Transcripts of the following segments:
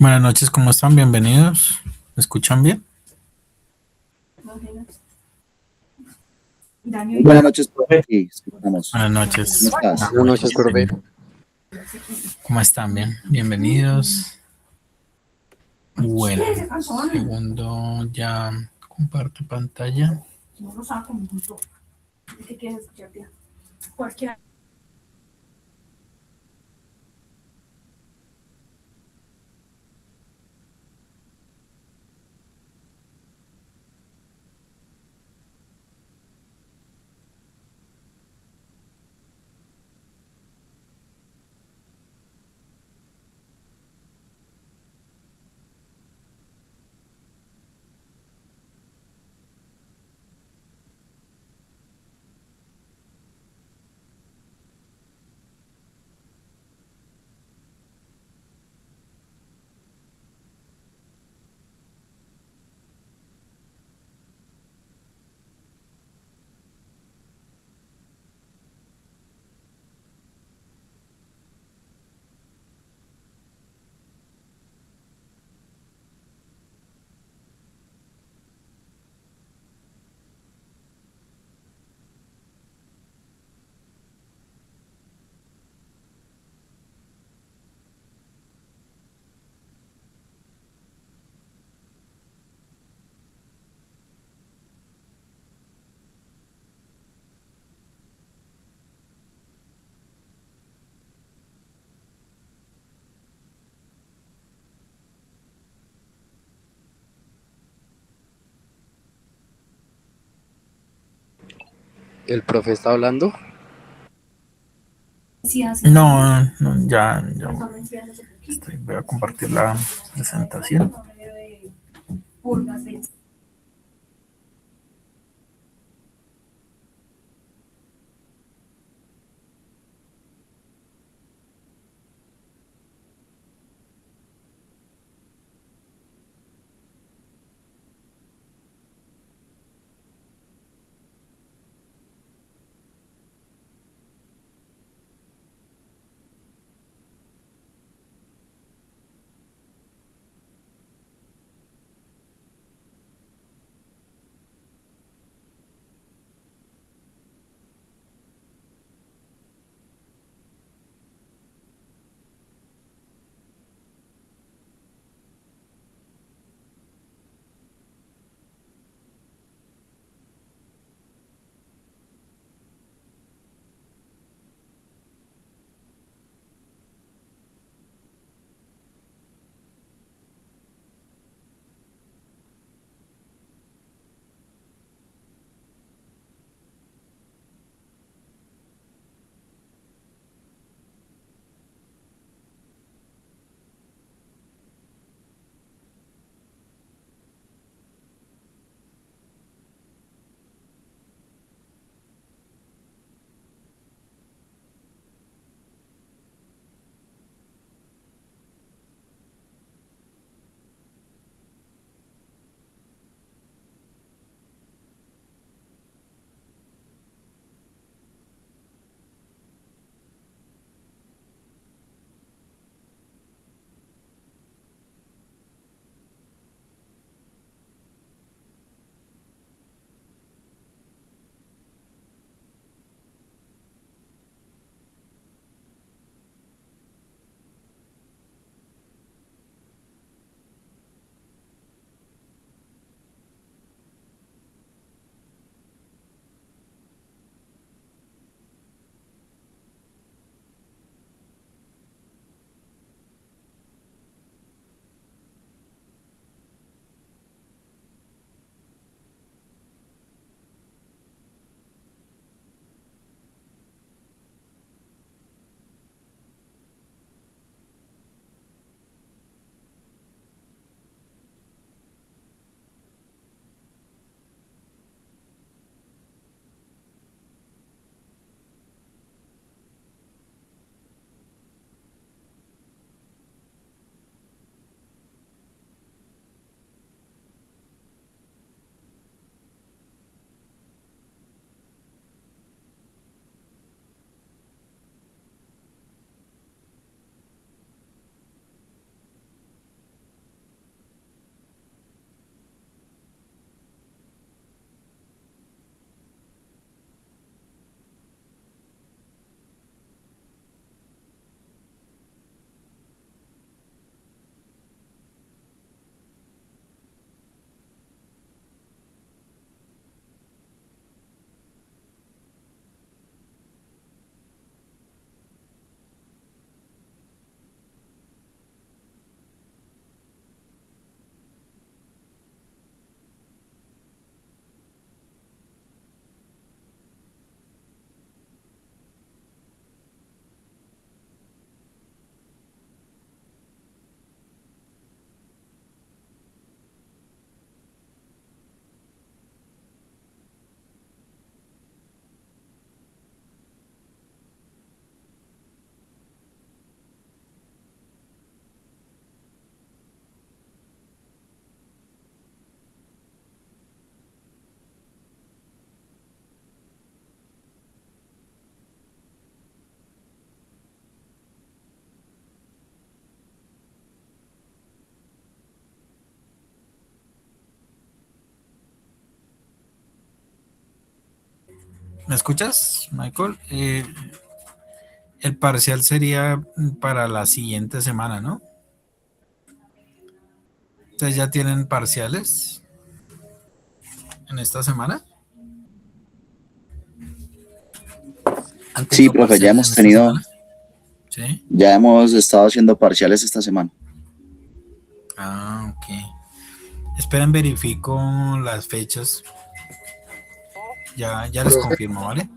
Buenas noches, ¿cómo están? Bienvenidos. ¿Me escuchan bien? Buenas noches, profe. Sí, escuchamos. Buenas ¿Cómo noches. estás? Buenas noches, profe. ¿Cómo están? Bien, bienvenidos. Bueno, segundo, ya comparto pantalla. ¿El profe está hablando? No, no, ya voy a compartir la presentación. ¿Me escuchas, Michael? El parcial sería para la siguiente semana, ¿no? ¿Ustedes ya tienen parciales en esta semana? ¿Han Sí, tenido profe, parciales en esta semana? Sí. ya hemos estado haciendo parciales esta semana. Ah, ok. Esperen, verifico las fechas. Ya les Profe, confirmo, ¿vale?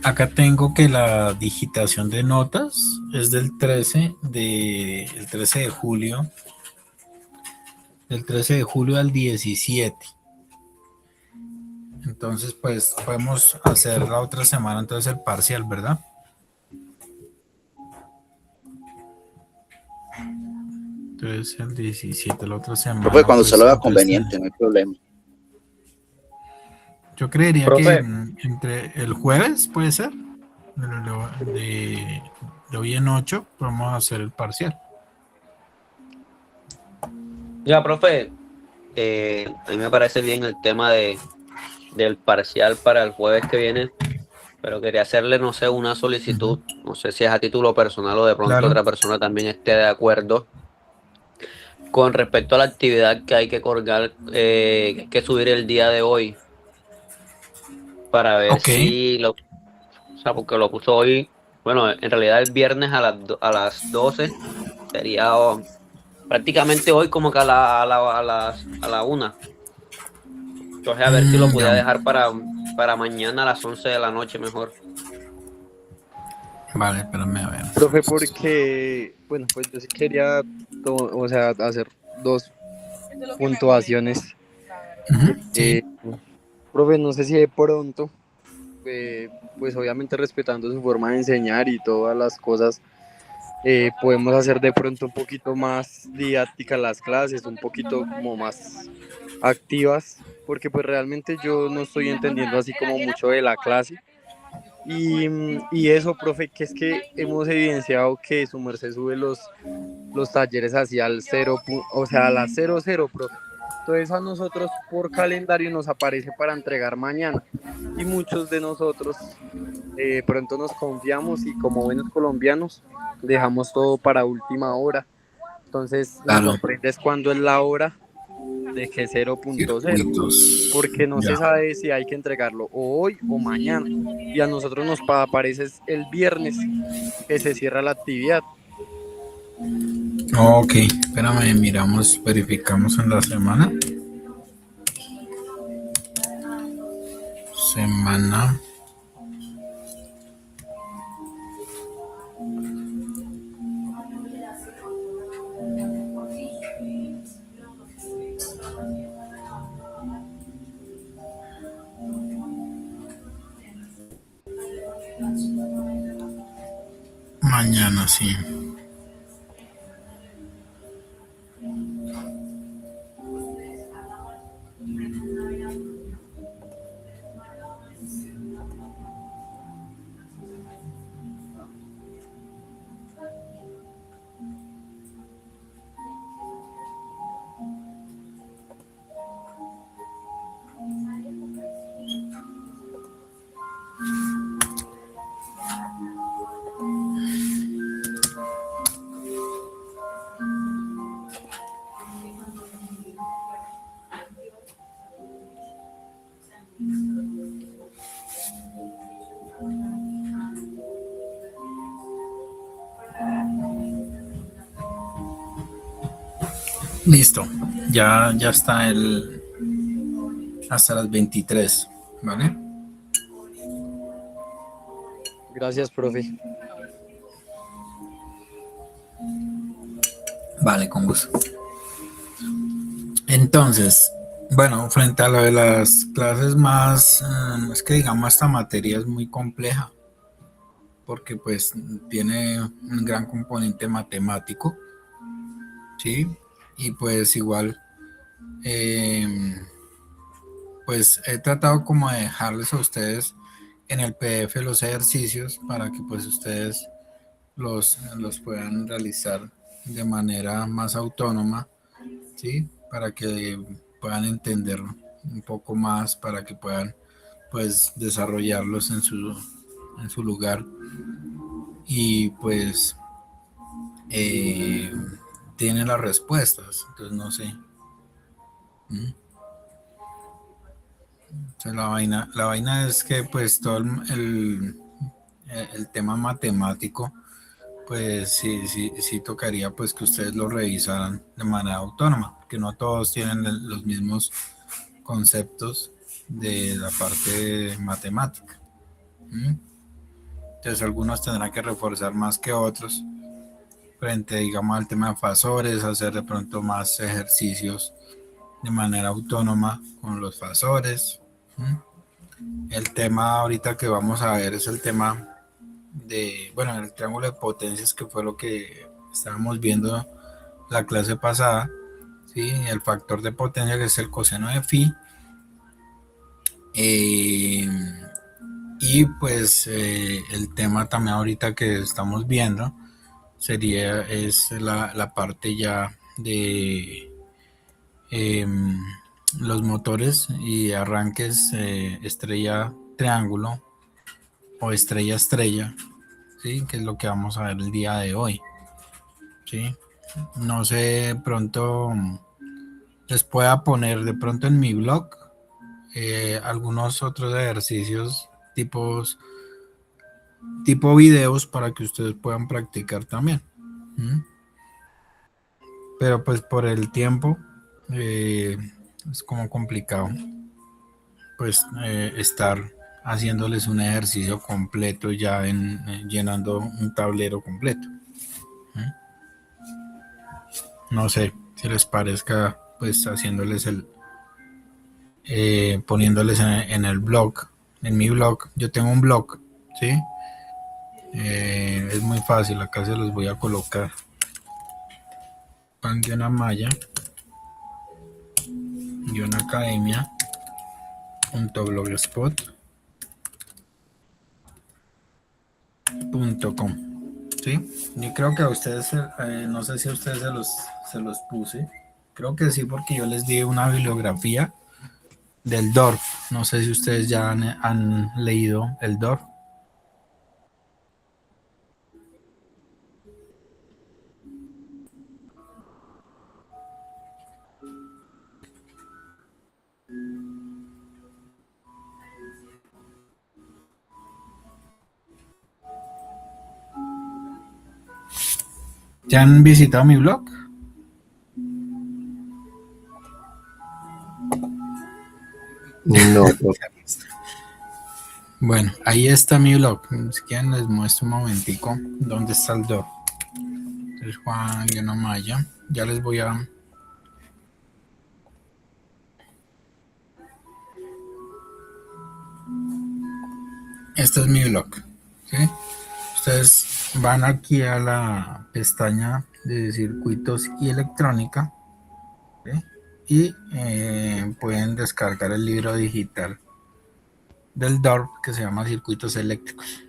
Acá tengo que la digitación de notas es el 13 de julio, del 13 de julio al 17. Entonces, pues podemos hacer la otra semana entonces el parcial, ¿verdad? Entonces el 17, la otra Profe, semana, cuando usted pues lo vea entre conveniente, no hay problema. yo creería que profe, entre el jueves puede ser, de hoy en 8 podemos hacer el parcial. Ya, profe, a mí me parece bien el tema del parcial para el jueves que viene, pero quería hacerle, no sé, una solicitud, Ujú. no sé si es a título personal o de pronto Claro. otra persona también esté de acuerdo con respecto a la actividad que hay que colgar, que hay que subir el día de hoy para ver Ok. si o sea, porque lo puso hoy, bueno, en realidad el viernes a las 12 sería prácticamente hoy como que a la 1. Entonces a ver si lo Ya. podía dejar para mañana a las 11 de la noche mejor. Vale, espérame a ver profe, entonces. porque, bueno, pues yo sí quería, o sea, hacer dos puntuaciones. Ujú, sí. Eh, profe, no sé si de pronto, pues obviamente respetando su forma de enseñar y todas las cosas, podemos hacer de pronto un poquito más didácticas las clases, un poquito como más activas, porque pues realmente yo no estoy entendiendo así como mucho de la clase. Y eso, profe, que es que hemos evidenciado que su merced sube los talleres hacia el cero, o sea, a las 00, profe. Entonces a nosotros por calendario nos aparece para entregar mañana. Y muchos de nosotros pronto nos confiamos y como buenos colombianos dejamos todo para última hora. Entonces nos Claro. sorprende es cuando es la hora de que 0.0, Circuitos. porque no se Ya. sabe si hay que entregarlo o hoy o mañana. Y a nosotros nos aparece es el viernes que se cierra la actividad. Ok, espérame, miramos, verificamos en la semana. Semana. Mañana, sí. Listo, ya está hasta las 23, ¿vale? Gracias, profe. Vale, con gusto. Entonces, bueno, frente a lo de las clases más, es que digamos esta materia es muy compleja porque pues tiene un gran componente matemático, ¿sí? Y pues igual, eh, pues he tratado como de dejarles a ustedes en el PDF los ejercicios para que pues ustedes los puedan realizar de manera más autónoma, ¿sí? Para que puedan entender un poco más, para que puedan pues desarrollarlos en su lugar y pues eh, tienen las respuestas, entonces no sé. ¿Mm? O sea, la vaina es que pues todo el tema matemático pues sí tocaría pues que ustedes lo revisaran de manera autónoma, porque no todos tienen los mismos conceptos de la parte matemática. ¿Mm? Entonces algunos tendrán que reforzar más que otros frente, digamos, al tema de fasores, hacer de pronto más ejercicios de manera autónoma con los fasores. ¿Mm? El tema ahorita que vamos a ver es el tema de, bueno, el triángulo de potencias, que fue lo que estábamos viendo la clase pasada, ¿sí? El factor de potencia que es el coseno de phi. Eh, y pues el tema también ahorita que estamos viendo es la parte ya de eh, los motores y arranques estrella triángulo o estrella estrella, ¿sí? Que es lo que vamos a ver el día de hoy, ¿sí? No sé, pronto les pueda poner de pronto en mi blog algunos otros ejercicios tipo videos para que ustedes puedan practicar también. ¿Mm? Pero pues por el tiempo eh, es como complicado pues estar haciéndoles un ejercicio completo ya llenando un tablero completo. ¿Mm? No sé si les parezca pues haciéndoles poniéndoles en el blog, en mi blog. Yo tengo un blog, ¿sí? Es muy fácil, acá se los voy a colocar. Pan-Maya academia.blogspot.com, ¿sí? Yo creo que a ustedes, no sé si a ustedes se los puse. Creo que sí, porque yo les di una bibliografía del DORF. No sé si ustedes ya han leído el DORF. ¿Ya han visitado mi blog? No, profe. Bueno, ahí está mi blog. Si quieren les muestro un momentico dónde está el DORF. Es Juan-Maya. Ya les voy a... Este es mi blog, ¿sí? Ustedes van aquí a la pestaña de circuitos y electrónica, ¿sí? Y pueden descargar el libro digital del DORF que se llama Circuitos Eléctricos.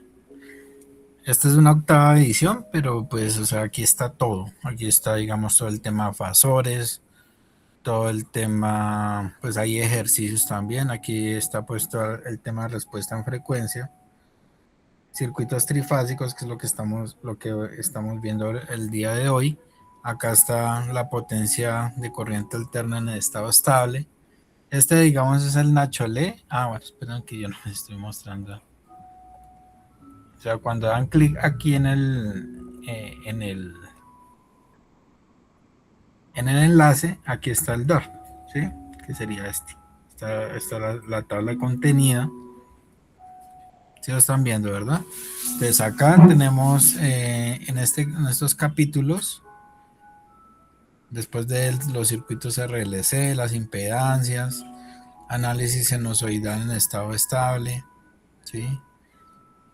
Esta es una octava edición, pero pues, o sea, aquí está todo. Aquí está, digamos, todo el tema de fasores, todo el tema, pues hay ejercicios también. Aquí está puesto el tema de respuesta en frecuencia, circuitos trifásicos, que es lo que estamos viendo el día de hoy. Acá está la potencia de corriente alterna en el estado estable. Este, digamos, es el Nacholet. Ah, bueno, esperen que yo no les estoy mostrando. O sea, cuando dan clic aquí En el enlace, aquí está el DOR, ¿sí? Que sería este. Está la tabla de contenido. ¿Sí lo están viendo, verdad? Entonces acá tenemos en estos capítulos, después de los circuitos RLC, las impedancias, análisis sinusoidal en estado estable, ¿sí?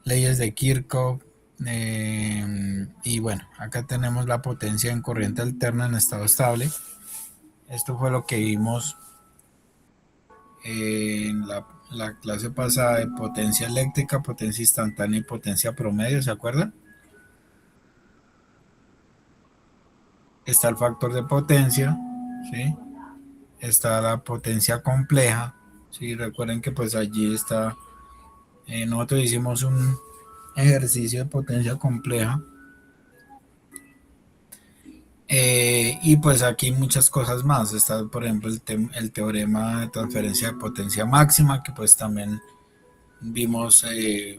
Leyes de Kirchhoff, y bueno, acá tenemos la potencia en corriente alterna en estado estable. Esto fue lo que vimos en la clase pasada de potencia eléctrica, potencia instantánea y potencia promedio, ¿se acuerdan? Está el factor de potencia, ¿sí? Está la potencia compleja, ¿sí? Recuerden que pues allí está, nosotros hicimos un ejercicio de potencia compleja, y pues aquí muchas cosas más. Está por ejemplo el teorema de transferencia de potencia máxima, que pues también vimos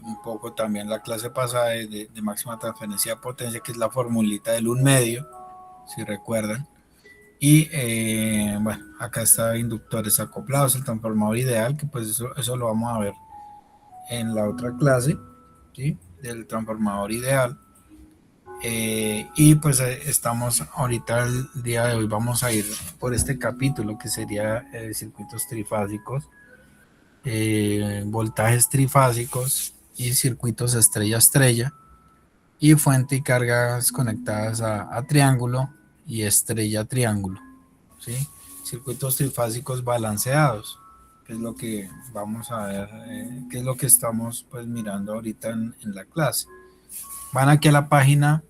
un poco también la clase pasada de máxima transferencia de potencia, que es la formulita del 1 medio, si recuerdan. Y bueno, acá está inductores acoplados, el transformador ideal, que pues eso lo vamos a ver en la otra clase, ¿sí? Del transformador ideal. Y pues estamos ahorita, el día de hoy vamos a ir por este capítulo que sería circuitos trifásicos, voltajes trifásicos y circuitos estrella-estrella, y fuente y cargas conectadas a triángulo y estrella-triángulo, ¿sí? Circuitos trifásicos balanceados, que es lo que vamos a ver, que es lo que estamos pues mirando ahorita en la clase. Van aquí a la página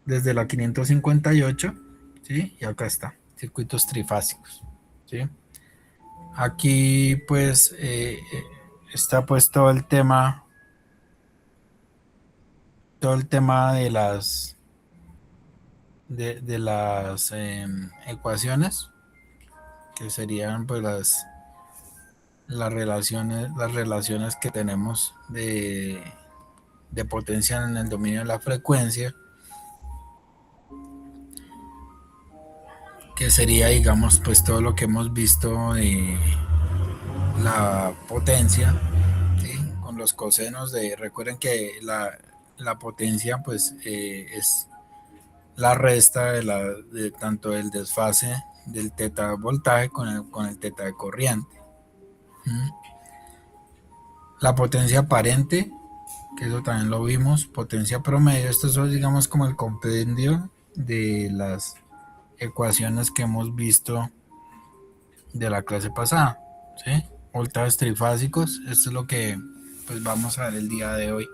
desde la 558, ¿sí? Y acá está, circuitos trifásicos, ¿sí? Aquí pues está pues todo el tema de las ecuaciones, que serían pues las relaciones que tenemos de potencia en el dominio de la frecuencia, que sería, digamos, pues todo lo que hemos visto de la potencia, ¿sí? Con los cosenos recuerden que la potencia pues es la resta de tanto el desfase del teta voltaje con el teta de corriente. ¿Mm? La potencia aparente, que eso también lo vimos, potencia promedio, esto es digamos como el compendio de las ecuaciones que hemos visto de la clase pasada, ¿sí? Voltajes trifásicos, esto es lo que pues vamos a ver el día de hoy.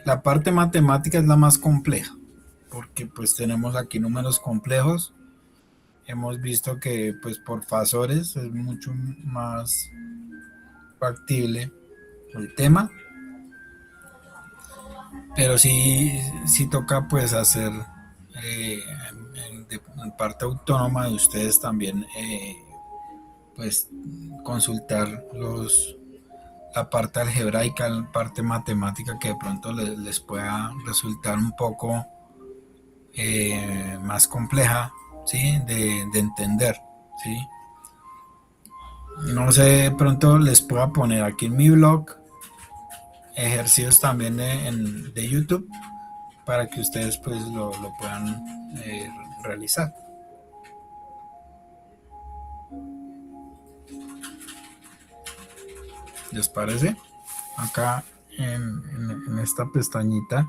La parte matemática es la más compleja, porque pues tenemos aquí números complejos. Hemos visto que pues por fasores es mucho más factible el tema, pero sí toca pues hacer en parte autónoma de ustedes también, pues consultar la parte algebraica, la parte matemática, que de pronto les pueda resultar un poco más compleja, ¿sí? De entender, ¿sí? No sé, de pronto les pueda poner aquí en mi blog ejercicios también de YouTube, para que ustedes pues lo puedan realizar. ¿Les parece? Acá en esta pestañita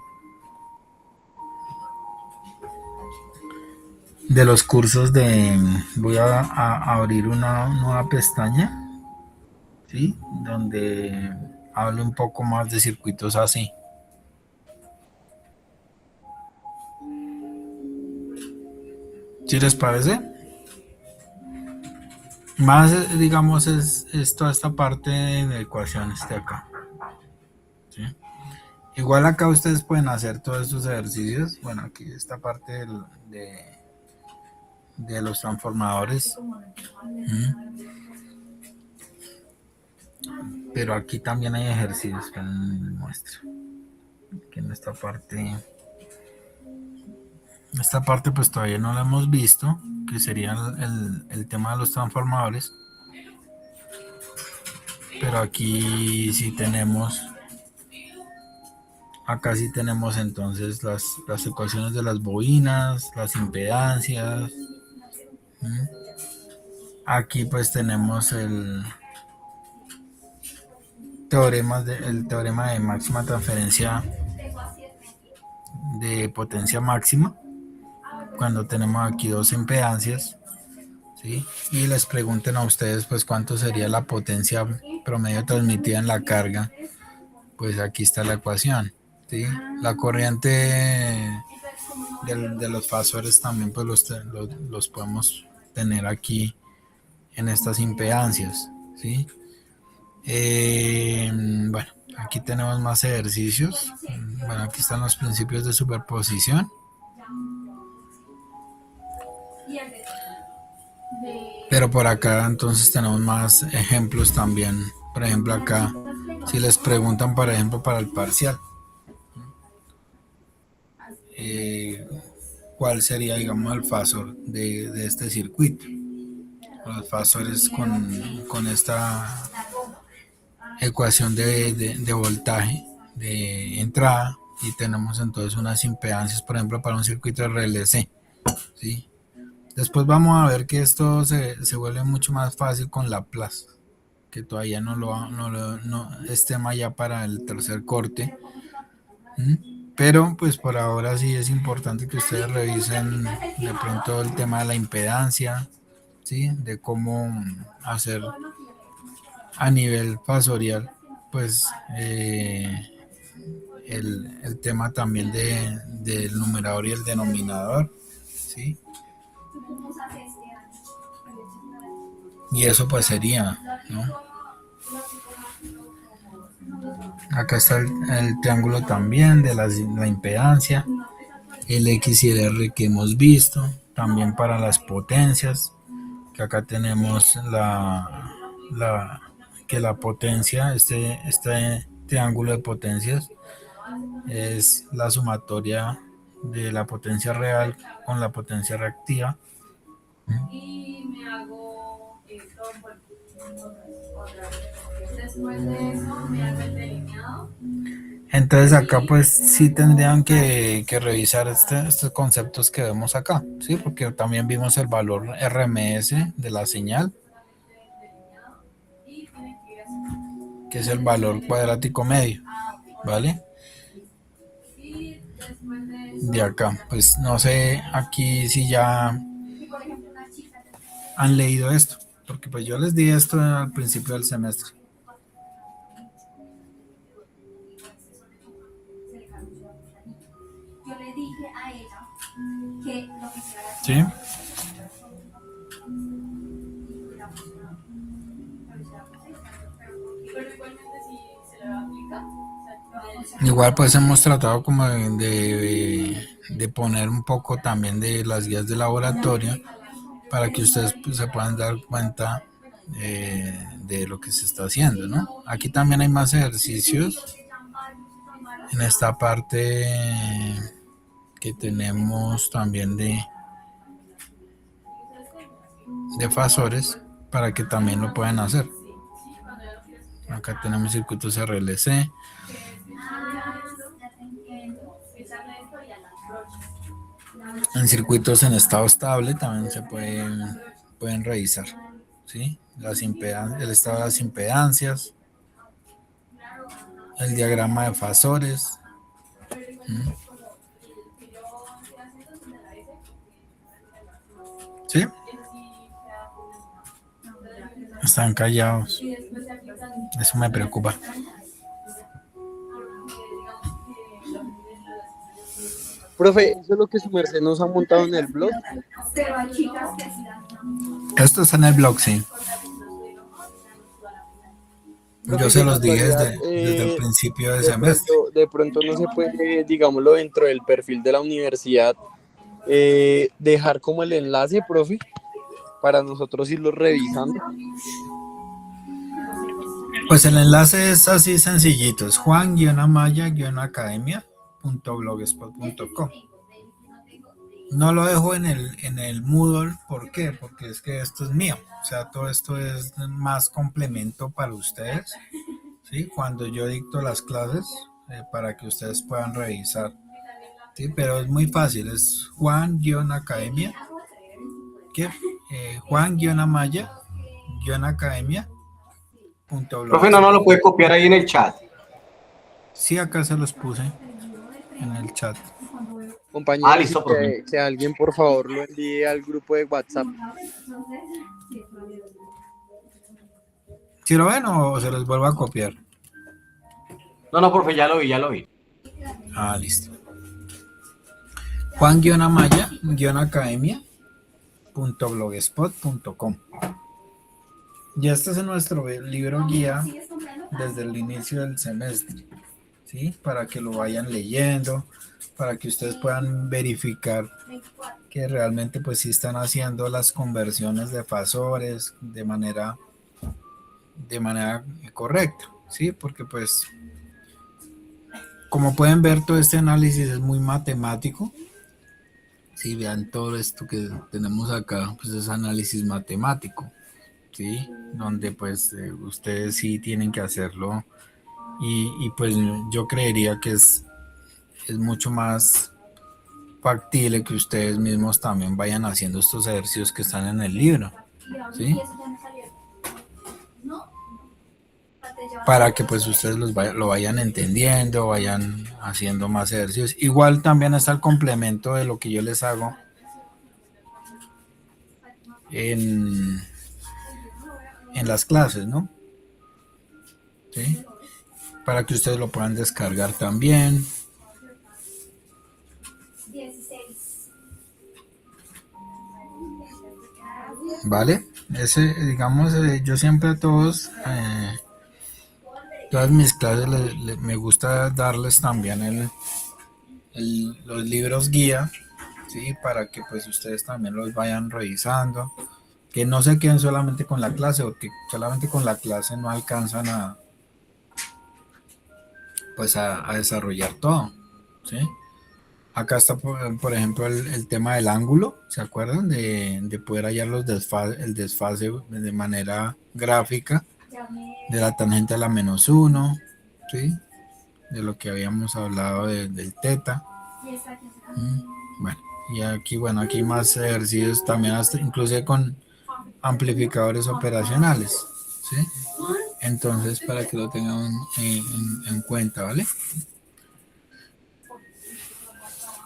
de los cursos voy a abrir una nueva pestaña, ¿sí? Donde hablo un poco más de circuitos así. ¿Sí les parece? Más, digamos, es toda esta parte de ecuaciones de acá, ¿sí? Igual acá ustedes pueden hacer todos estos ejercicios. Bueno, aquí esta parte de los transformadores. Pero aquí también hay ejercicios que les muestro. Aquí en esta parte Esta parte pues todavía no la hemos visto, que sería el tema de los transformadores. Pero aquí sí tenemos, acá sí tenemos entonces las ecuaciones de las bobinas, las impedancias. Aquí pues tenemos el teorema de máxima transferencia de potencia máxima, cuando tenemos aquí dos impedancias, ¿sí? Y les pregunten a ustedes pues cuánto sería la potencia promedio transmitida en la carga. Pues aquí está la ecuación, ¿sí? La corriente de los fasores también pues los podemos tener aquí en estas impedancias, ¿sí? Bueno, aquí tenemos más ejercicios. Bueno, aquí están los principios de superposición. Pero por acá entonces tenemos más ejemplos también. Por ejemplo acá, si les preguntan por ejemplo para el parcial, ¿cuál sería digamos el fasor de este circuito? Los fasores con esta ecuación de voltaje de entrada, y tenemos entonces unas impedancias, por ejemplo, para un circuito RLC, ¿sí? Después vamos a ver que esto se vuelve mucho más fácil con Laplace, que todavía no es tema ya para el tercer corte. Pero pues por ahora sí es importante que ustedes revisen de pronto el tema de la impedancia, ¿sí? De cómo hacer a nivel fasorial pues el tema también del numerador y el denominador, ¿sí? Y eso pues sería, ¿no? Acá está el triángulo también de la impedancia, el X y el R que hemos visto, también para las potencias, que acá tenemos que la potencia, este triángulo de potencias es la sumatoria de la potencia real con la potencia reactiva. Y me hago después de eso me hago el delineado. Entonces acá pues sí tendrían que revisar estos conceptos que vemos acá, ¿sí? Porque también vimos el valor RMS de la señal, que es el valor cuadrático medio, ¿vale? De acá, pues no sé aquí si ya han leído esto, porque pues yo les di esto al principio del semestre. ¿Sí? Igual pues hemos tratado como de poner un poco también de las guías de laboratorio para que ustedes pues, se puedan dar cuenta de lo que se está haciendo, ¿no? Aquí también hay más ejercicios en esta parte que tenemos también de fasores para que también lo puedan hacer. Acá tenemos circuitos RLC. En circuitos en estado estable también se pueden revisar, ¿sí? El estado de las impedancias, el diagrama de fasores. ¿Sí? Están callados. Eso me preocupa. Profe, ¿eso es lo que su merced nos ha montado en el blog? Esto está en el blog, sí. Yo se los dije desde el principio de semestre. De pronto no se puede, digámoslo, dentro del perfil de la universidad, dejar como el enlace, profe, para nosotros irlo revisando. Pues el enlace es así sencillito, es juan-amaya-academia.blogspot.com. No lo dejo en el Moodle, ¿por qué? Porque es que esto es mío, o sea, todo esto es más complemento para ustedes, ¿sí? Cuando yo dicto las clases, para que ustedes puedan revisar, ¿sí? Pero es muy fácil, es Juan-Academia, ¿qué? Profe, no lo Juan-Amaya-blogspot. puede copiar ahí en el chat. Sí, acá se los puse en el chat. Compañeros, y Listo, profe. que alguien por favor lo envíe al grupo de WhatsApp. ¿Sí lo ven o se los vuelvo a copiar? No, profe, ya lo vi, ya lo vi. Ah, listo. Juan-Amaya-academia.blogspot.com. Ya este es nuestro libro guía desde el inicio del semestre, ¿sí? Para que lo vayan leyendo, para que ustedes puedan verificar que realmente pues sí están haciendo las conversiones de fasores de manera correcta, ¿sí? Porque pues como pueden ver todo este análisis es muy matemático. Si vean todo esto que tenemos acá, pues es análisis matemático, ¿sí? Donde pues ustedes sí tienen que hacerlo y pues yo creería que es mucho más factible que ustedes mismos también vayan haciendo estos ejercicios que están en el libro, ¿sí? Para que pues ustedes lo vayan entendiendo, vayan haciendo más ejercicios. Igual también está el complemento de lo que yo les hago en las clases, ¿no? ¿Sí? Para que ustedes lo puedan descargar también. ¿Vale? Ese, digamos, yo siempre a todos, todas mis clases me gusta darles también los libros guía, ¿sí? Para que pues ustedes también los vayan revisando, que no se queden solamente con la clase, porque solamente con la clase no alcanzan pues a desarrollar todo, ¿sí? Acá está, por ejemplo, el tema del ángulo, ¿se acuerdan? De poder hallar el desfase de manera gráfica de la tangente a la -1, ¿sí? De lo que habíamos hablado del teta. Bueno, y aquí, bueno, aquí más ejercicios también, hasta inclusive con amplificadores operacionales, ¿sí? Entonces, para que lo tengan en cuenta, ¿vale?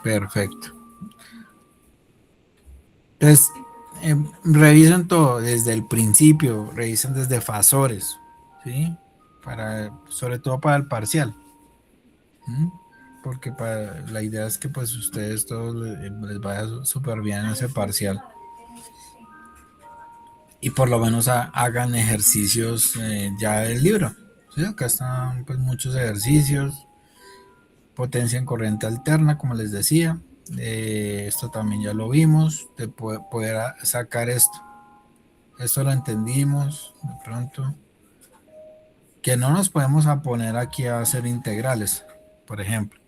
Perfecto. Entonces, revisen todo desde el principio, revisen desde fasores, ¿sí? Sobre todo para el parcial. Porque la idea es que pues ustedes todos les vaya súper bien en ese parcial. Y por lo menos hagan ejercicios ya del libro. ¿Sí? Acá están pues muchos ejercicios. Potencia en corriente alterna, como les decía. Esto también ya lo vimos. De poder sacar esto. Esto lo entendimos de pronto. Que no nos podemos poner aquí a hacer integrales, por ejemplo.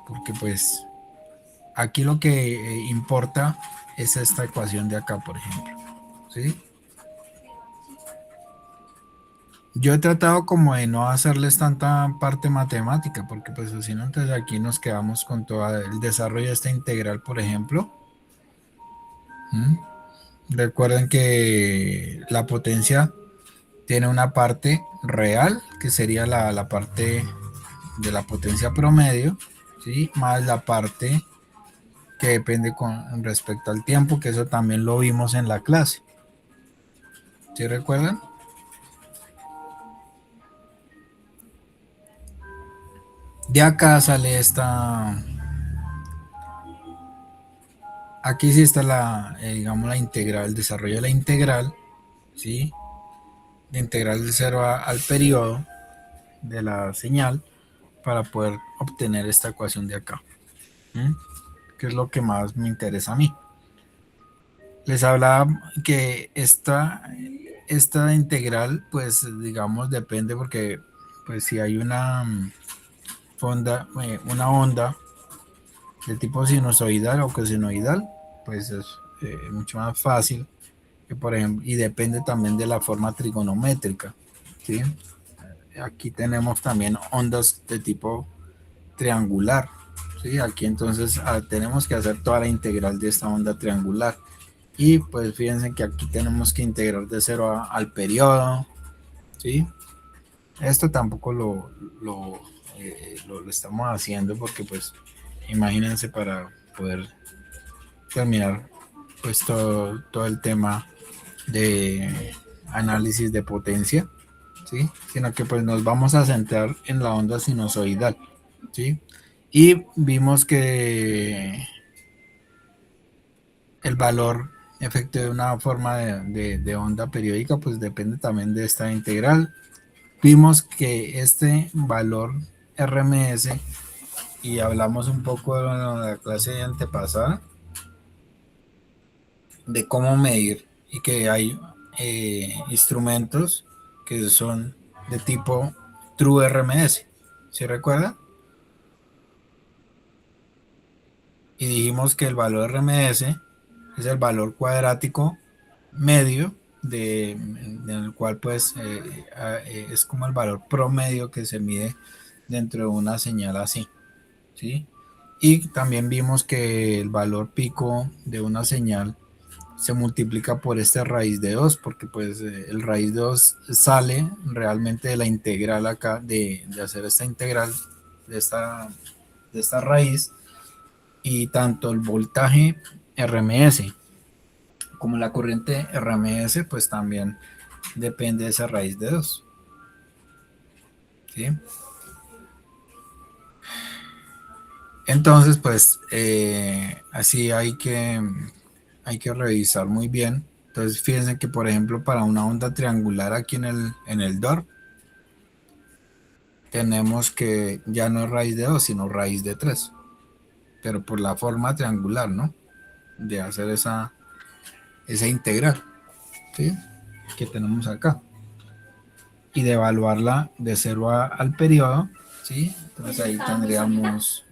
Porque pues aquí lo que importa es esta ecuación de acá, por ejemplo. ¿Sí? Yo he tratado como de no hacerles tanta parte matemática, porque pues así no, entonces aquí nos quedamos con todo el desarrollo de esta integral, por ejemplo. ¿Mm? Recuerden que la potencia tiene una parte real, que sería la parte de la potencia promedio, ¿sí? Más la parte que depende con respecto al tiempo, que eso también lo vimos en la clase. ¿Sí recuerdan? De acá sale aquí sí está digamos la integral, el desarrollo de la integral, ¿sí? De integral de 0 al periodo de la señal para poder obtener esta ecuación de acá, ¿sí? Que es lo que más me interesa a mí. Les hablaba que esta integral, pues digamos, depende porque pues si hay una onda de tipo sinusoidal o cosenoidal, pues es mucho más fácil que, por ejemplo, y depende también de la forma trigonométrica, ¿sí? Aquí tenemos también ondas de tipo triangular, ¿sí? Aquí entonces tenemos que hacer toda la integral de esta onda triangular. Y pues fíjense que aquí tenemos que integrar de cero al periodo, ¿sí? Esto tampoco lo estamos haciendo porque pues imagínense para poder terminar pues todo el tema de análisis de potencia, ¿sí? Sino que pues nos vamos a centrar en la onda sinusoidal, ¿sí? Y vimos que el valor efecto de una forma de onda periódica pues depende también de esta integral. Vimos que este valor RMS, y hablamos un poco de la clase antepasada de cómo medir, y que hay instrumentos que son de tipo True RMS, ¿sí recuerda? Y dijimos que el valor RMS es el valor cuadrático medio del cual pues es como el valor promedio que se mide dentro de una señal así, ¿sí? Y también vimos que el valor pico de una señal se multiplica por esta raíz de 2 porque pues el raíz de 2 sale realmente de la integral acá, de hacer esta integral de esta raíz, y tanto el voltaje RMS como la corriente RMS pues también depende de esa raíz de 2, ¿sí? Entonces pues así hay que revisar muy bien. Entonces fíjense que por ejemplo para una onda triangular aquí en el DOR tenemos que ya no es raíz de 2 sino raíz de 3, pero por la forma triangular, ¿no? De hacer esa integral, ¿sí? Que tenemos acá, y de evaluarla de 0 al periodo, ¿sí? Entonces ahí tendríamos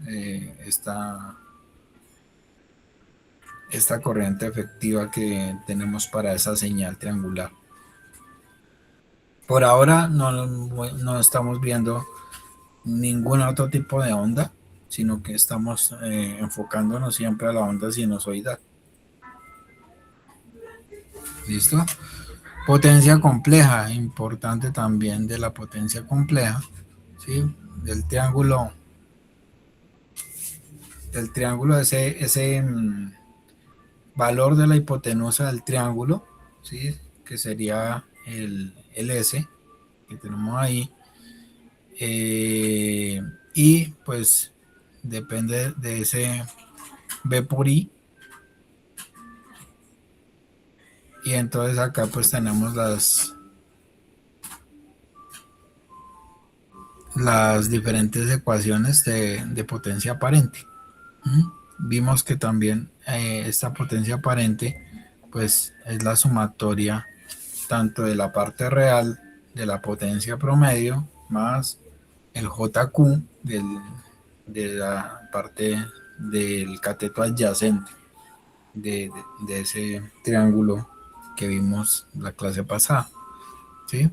esta corriente efectiva que tenemos para esa señal triangular. Por ahora no estamos viendo ningún otro tipo de onda, sino que estamos enfocándonos siempre a la onda sinusoidal. ¿Listo? Potencia compleja, importante también de la potencia compleja, ¿sí? Del triángulo, ese valor de la hipotenusa del triángulo, ¿sí? Que sería el S que tenemos ahí, y pues depende de ese B por I, y entonces acá pues tenemos las diferentes ecuaciones de potencia aparente. Vimos que también esta potencia aparente pues es la sumatoria tanto de la parte real de la potencia promedio más el JQ de la parte del cateto adyacente de ese triángulo que vimos la clase pasada, ¿sí?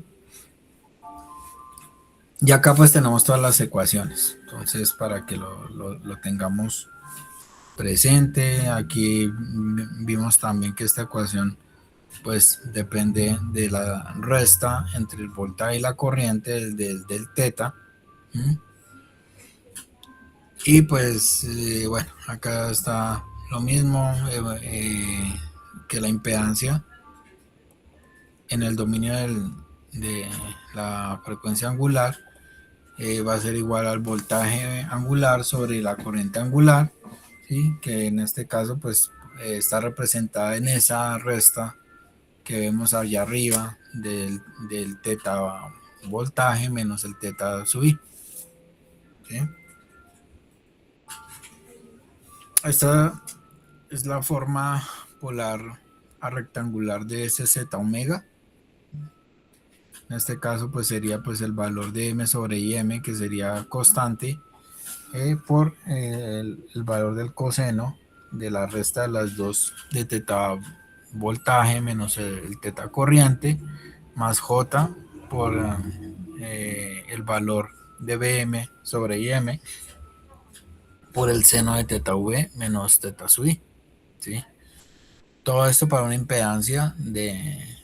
Y acá pues tenemos todas las ecuaciones, entonces para que lo tengamos presente. Aquí vimos también que esta ecuación pues depende de la resta entre el voltaje y la corriente del teta. Y pues bueno, acá está lo mismo, que la impedancia en el dominio de la frecuencia angular va a ser igual al voltaje angular sobre la corriente angular, ¿sí? Que en este caso pues está representada en esa resta que vemos allá arriba del teta voltaje menos el teta sub I, ¿sí? Esta es la forma polar a rectangular de ese z omega. En este caso pues sería pues el valor de m sobre im, que sería constante, por el valor del coseno de la resta de las dos de teta voltaje menos el teta corriente más J por el valor de BM sobre IM por el seno de teta V menos teta sub I, ¿sí? Todo esto para una impedancia de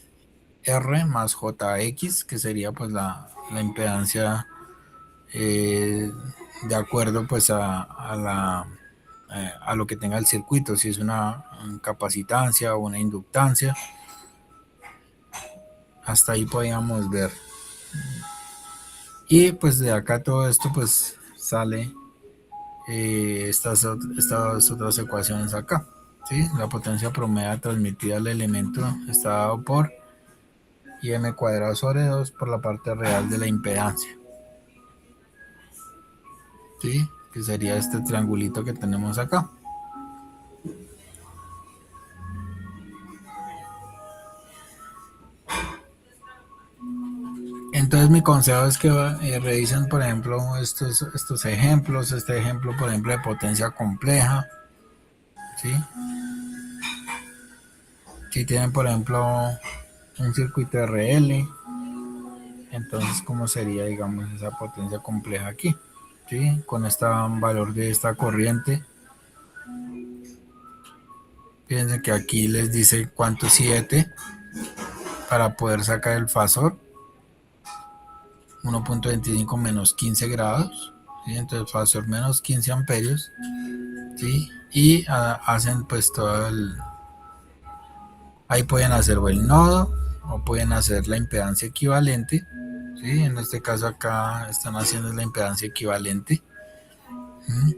R más JX, que sería pues la impedancia de acuerdo pues a lo que tenga el circuito, si es una capacitancia o una inductancia. Hasta ahí podíamos ver. Y pues de acá todo esto pues sale estas otras ecuaciones acá, ¿sí? La potencia promedio transmitida al elemento está dado por IM cuadrado sobre 2 por la parte real de la impedancia, ¿sí? Que sería este triangulito que tenemos acá. Entonces mi consejo es que revisen, por ejemplo, estos ejemplos, este ejemplo, por ejemplo, de potencia compleja, ¿sí? Si tienen, por ejemplo, un circuito RL, entonces, ¿cómo sería, digamos, esa potencia compleja aquí? ¿Sí? Con este valor de esta corriente. Fíjense que aquí les dice cuánto es 7 para poder sacar el fasor. 1.25 menos 15 grados, ¿sí? Entonces fasor menos 15 amperios, ¿sí? Y hacen pues todo ahí pueden hacer o el nodo o pueden hacer la impedancia equivalente, ¿sí? En este caso acá están haciendo la impedancia equivalente, ¿sí?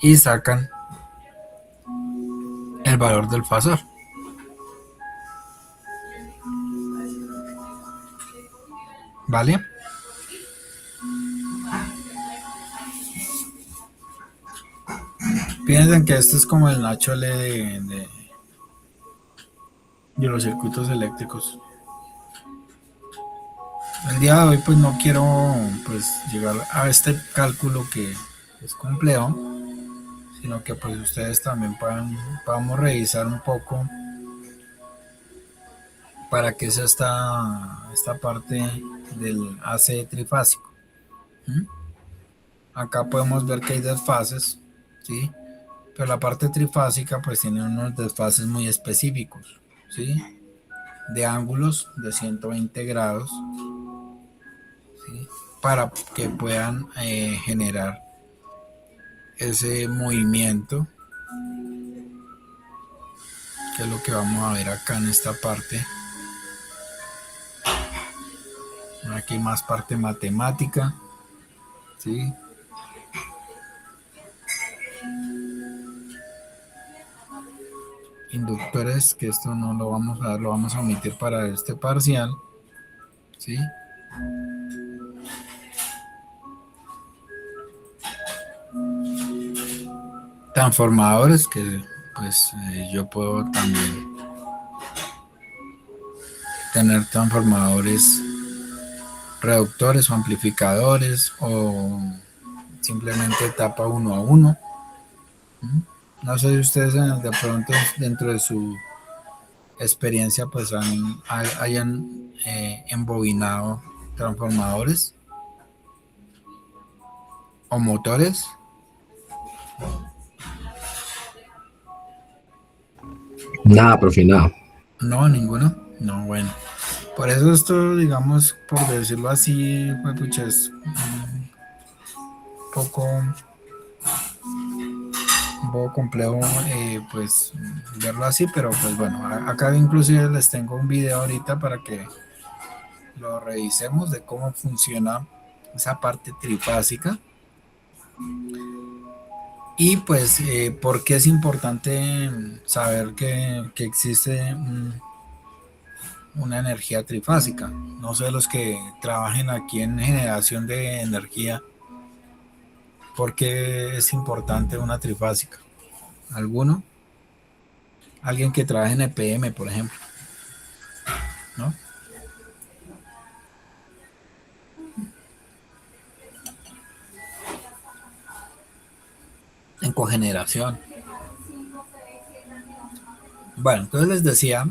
Y sacan el valor del fasor. ¿Vale? Piensen que esto es como el Nacho L de los circuitos eléctricos. El día de hoy pues no quiero pues llegar a este cálculo que es complejo, sino que pues ustedes también podamos revisar un poco para qué es esta parte del AC trifásico. Acá podemos ver que hay desfases, ¿sí? Pero la parte trifásica pues tiene unos desfases muy específicos, ¿sí? De ángulos de 120 grados, ¿sí? Para que puedan generar ese movimiento, que es lo que vamos a ver acá en esta parte. Aquí más parte matemática, ¿sí? Inductores, que esto no lo vamos a dar, lo vamos a omitir para este parcial, ¿sí? Transformadores, que pues yo puedo también tener transformadores reductores o amplificadores o simplemente etapa 1 a 1. No sé si ustedes de pronto dentro de su experiencia pues hayan embobinado transformadores o motores. Nada, profe, nada. No, ninguno. No, bueno. Por eso esto, digamos, por decirlo así, pues, pucha, es un poco complejo pues verlo así, pero pues bueno, acá inclusive les tengo un video ahorita para que lo revisemos de cómo funciona esa parte trifásica y pues por qué es importante saber que existe una energía trifásica. No sé, los que trabajen aquí en generación de energía, ¿por qué es importante una trifásica? ¿Alguno? Alguien que trabaje en EPM, por ejemplo, ¿no? en cogeneración. Bueno, entonces les decía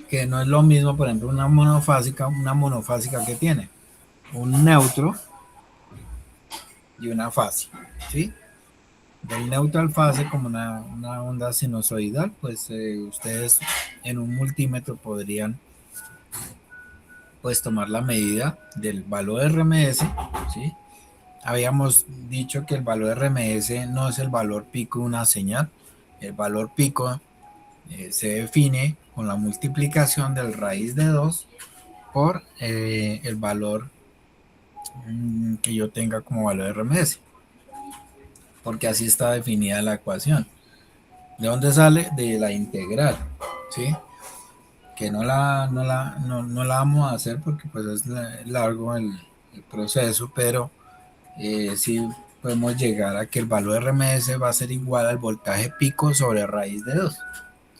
que no es lo mismo, por ejemplo, una monofásica que tiene un neutro y una fase, ¿sí? Del neutro al fase como una onda sinusoidal, pues ustedes en un multímetro podrían pues tomar la medida del valor RMS, ¿sí? Habíamos dicho que el valor RMS no es el valor pico de una señal, el valor pico se define con la multiplicación del raíz de 2 por el valor que yo tenga como valor RMS, porque así está definida la ecuación. ¿De dónde sale? De la integral, ¿sí? Que no la vamos a hacer porque pues es largo el proceso, pero sí podemos llegar a que el valor RMS va a ser igual al voltaje pico sobre raíz de 2,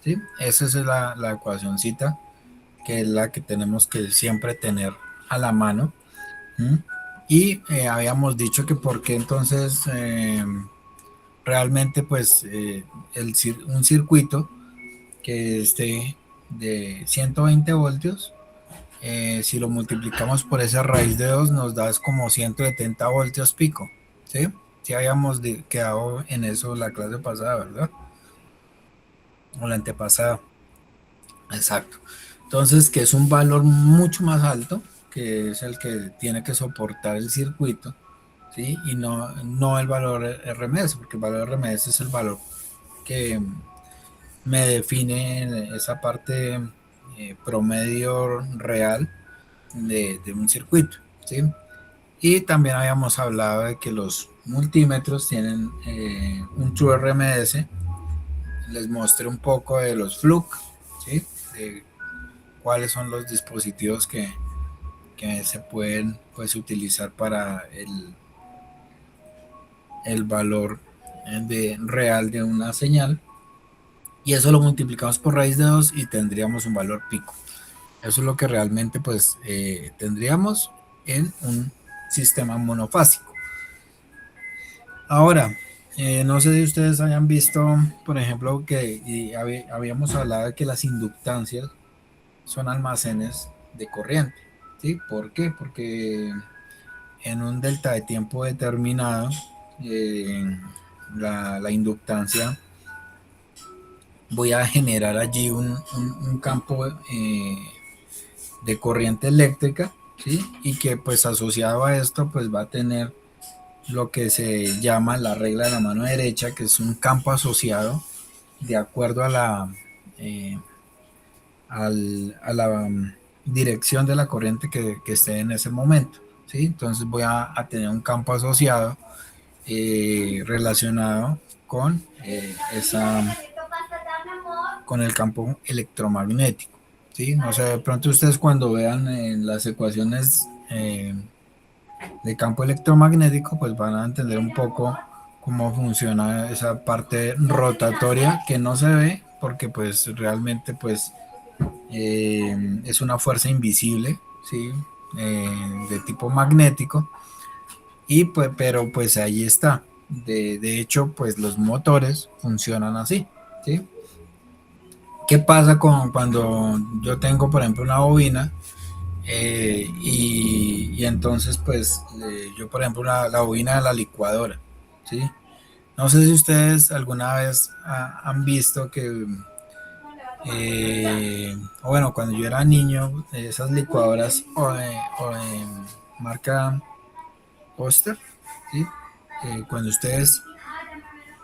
¿sí? Esa es la ecuacioncita que es la que tenemos que siempre tener a la mano. ¿Mm? Y habíamos dicho que porque entonces realmente pues un circuito que esté de 120 voltios, si lo multiplicamos por esa raíz de 2 nos da es como 170 voltios pico, ¿sí? Si habíamos quedado en eso la clase pasada, ¿verdad? O la antepasada. Exacto. Entonces, que es un valor mucho más alto, que es el que tiene que soportar el circuito, ¿sí? Y no el valor RMS, porque el valor RMS es el valor que me define esa parte promedio real de un circuito, ¿sí? Y también habíamos hablado de que los multímetros tienen un true RMS. Les mostré un poco de los Fluke, ¿sí? De cuáles son los dispositivos que se pueden pues utilizar para el valor real de una señal, y eso lo multiplicamos por raíz de 2 y tendríamos un valor pico. Eso es lo que realmente pues tendríamos en un sistema monofásico. Ahora, no sé si ustedes hayan visto, por ejemplo, que habíamos hablado de que las inductancias son almacenes de corriente, ¿sí? ¿Por qué? Porque en un delta de tiempo determinado, eh, la inductancia, voy a generar allí un campo de corriente eléctrica, ¿sí? Y que pues asociado a esto pues va a tener lo que se llama la regla de la mano derecha, que es un campo asociado de acuerdo a eh, a la dirección de la corriente que esté en ese momento, ¿sí? Entonces voy a tener un campo asociado relacionado con con el campo electromagnético, ¿sí? O sea, de pronto ustedes cuando vean las ecuaciones de campo electromagnético, pues van a entender un poco cómo funciona esa parte rotatoria que no se ve porque pues realmente pues es una fuerza invisible, ¿sí? De tipo magnético, y pues pero pues ahí está. De hecho pues los motores funcionan así, ¿sí? ¿Qué pasa cuando yo tengo por ejemplo una bobina y entonces pues yo por ejemplo la bobina de la licuadora, ¿sí? No sé si ustedes alguna vez han visto que bueno, cuando yo era niño, esas licuadoras marca Oster, ¿sí? Cuando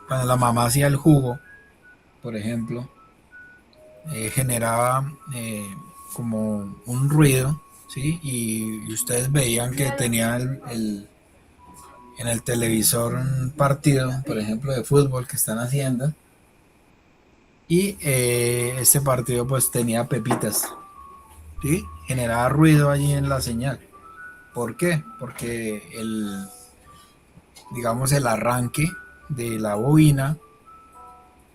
cuando la mamá hacía el jugo, por ejemplo, generaba como un ruido, ¿sí? Y ustedes veían que tenía en el televisor un partido, por ejemplo, de fútbol que están haciendo, y este partido pues tenía pepitas, ¿sí? Generaba ruido allí en la señal. ¿Por qué? Porque digamos, el arranque de la bobina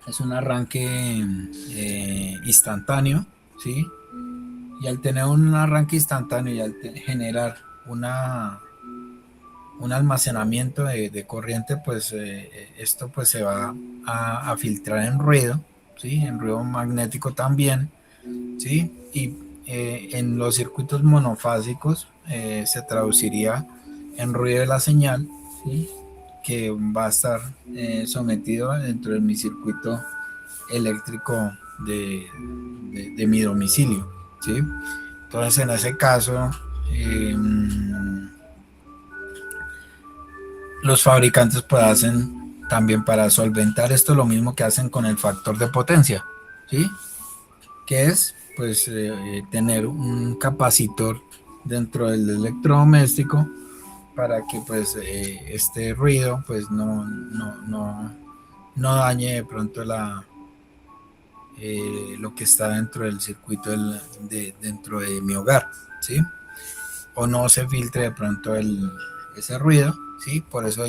es un arranque instantáneo, ¿sí? Y al tener un arranque instantáneo y al generar un almacenamiento de corriente, pues esto pues se va a filtrar en ruido, ¿sí? En ruido magnético también, ¿sí? Y en los circuitos monofásicos se traduciría en ruido de la señal, ¿sí? Que va a estar sometido dentro de mi circuito eléctrico de mi domicilio, ¿sí? Entonces, en ese caso, eh, los fabricantes pues hacen también para solventar esto lo mismo que hacen con el factor de potencia, ¿sí? Que es pues tener un capacitor dentro del electrodoméstico para que pues este ruido pues no dañe de pronto lo que está dentro del circuito dentro de mi hogar, ¿sí? O no se filtre de pronto ese ruido, ¿sí? Por eso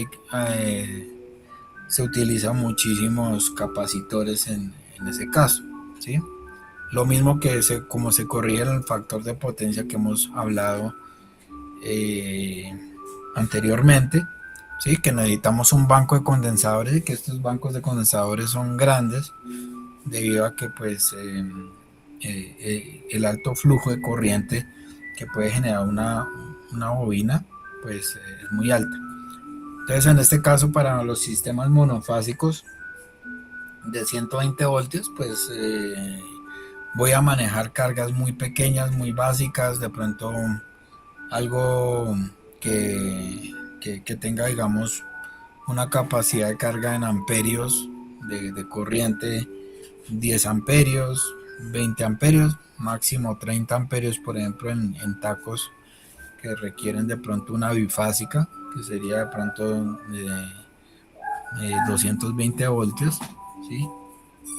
se utilizan muchísimos capacitores en ese caso, ¿sí? Lo mismo que como se corrige el factor de potencia que hemos hablado eh, anteriormente, ¿sí? Que necesitamos un banco de condensadores y que estos bancos de condensadores son grandes debido a que pues el alto flujo de corriente que puede generar una bobina pues es muy alta. Entonces en este caso para los sistemas monofásicos de 120 voltios pues voy a manejar cargas muy pequeñas, muy básicas, de pronto algo que tenga digamos una capacidad de carga en amperios de corriente 10 amperios, 20 amperios, máximo 30 amperios, por ejemplo, en tacos que requieren de pronto una bifásica, que sería de pronto 220 voltios, ¿sí?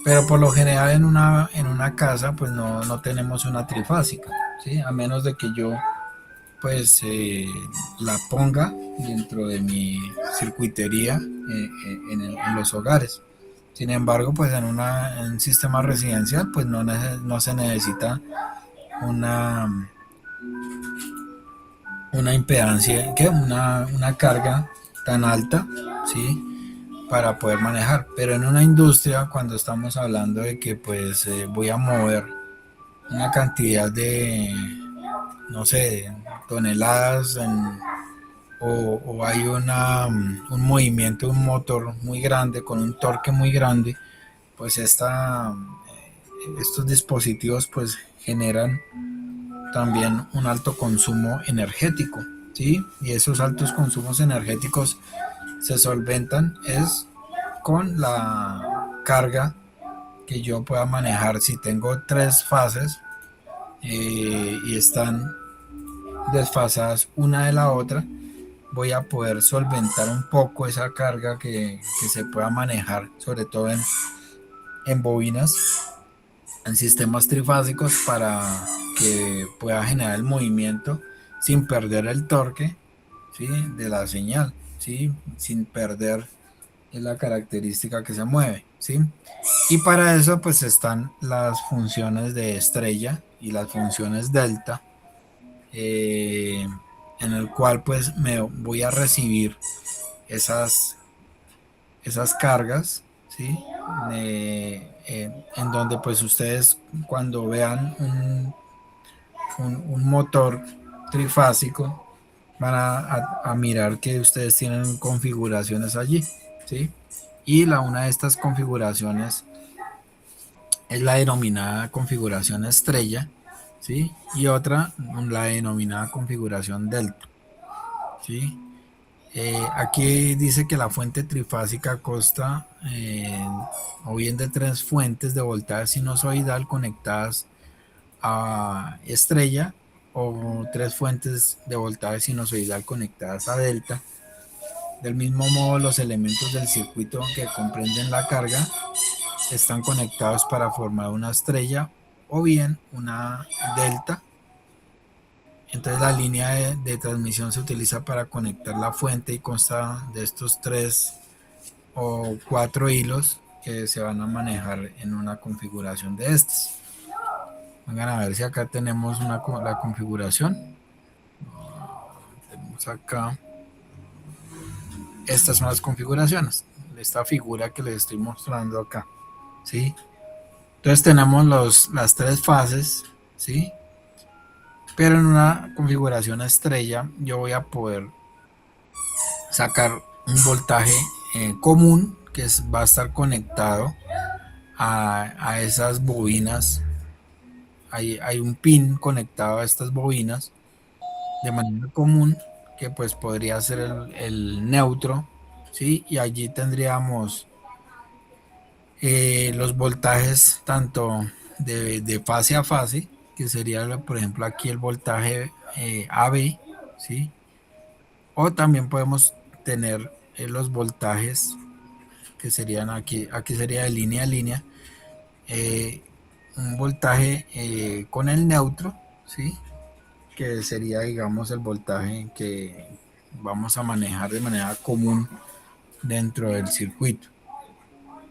Pero por lo general en una casa pues no tenemos una trifásica, ¿sí? A menos de que yo pues la ponga dentro de mi circuitería en los hogares. Sin embargo, pues en un sistema residencial, pues no se necesita una, una impedancia, ¿qué? Una carga tan alta, ¿sí? Para poder manejar. Pero en una industria, cuando estamos hablando de que pues voy a mover una cantidad de, no sé, toneladas o hay un movimiento de un motor muy grande con un torque muy grande, pues estos dispositivos pues generan también un alto consumo energético, ¿sí? Y esos altos consumos energéticos se solventan es con la carga que yo pueda manejar. Si tengo tres fases y están desfasadas una de la otra, voy a poder solventar un poco esa carga que se pueda manejar, sobre todo en bobinas, en sistemas trifásicos, para que pueda generar el movimiento sin perder el torque, ¿sí? De la señal, ¿sí? Sin perder la característica que se mueve, ¿sí? Y para eso pues están las funciones de estrella y las funciones delta, eh, en el cual pues me voy a recibir esas, esas cargas, ¿sí? En donde pues ustedes cuando vean un motor trifásico van a mirar que ustedes tienen configuraciones allí, ¿sí? Y una de estas configuraciones es la denominada configuración estrella, ¿sí? Y otra, la denominada configuración delta, ¿sí? Aquí dice que la fuente trifásica consta o bien de tres fuentes de voltaje sinusoidal conectadas a estrella o tres fuentes de voltaje sinusoidal conectadas a delta. Del mismo modo, los elementos del circuito que comprenden la carga están conectados para formar una estrella o bien una delta. Entonces la línea de transmisión se utiliza para conectar la fuente y consta de estos tres o cuatro hilos que se van a manejar en una configuración de estas. Vengan a ver si acá tenemos la configuración. Tenemos acá. estas son las configuraciones. Esta figura que les estoy mostrando acá, ¿sí? Entonces tenemos las tres fases, ¿sí? Pero en una configuración estrella yo voy a poder sacar un voltaje común que va a estar conectado a esas bobinas. Hay un pin conectado a estas bobinas de manera común que pues podría ser el neutro, ¿sí? Y allí tendríamos los voltajes tanto de fase a fase, que sería por ejemplo aquí el voltaje AB, ¿sí? O también podemos tener los voltajes que serían aquí sería de línea a línea, eh, un voltaje con el neutro, ¿sí? Que sería, digamos, el voltaje que vamos a manejar de manera común dentro del circuito.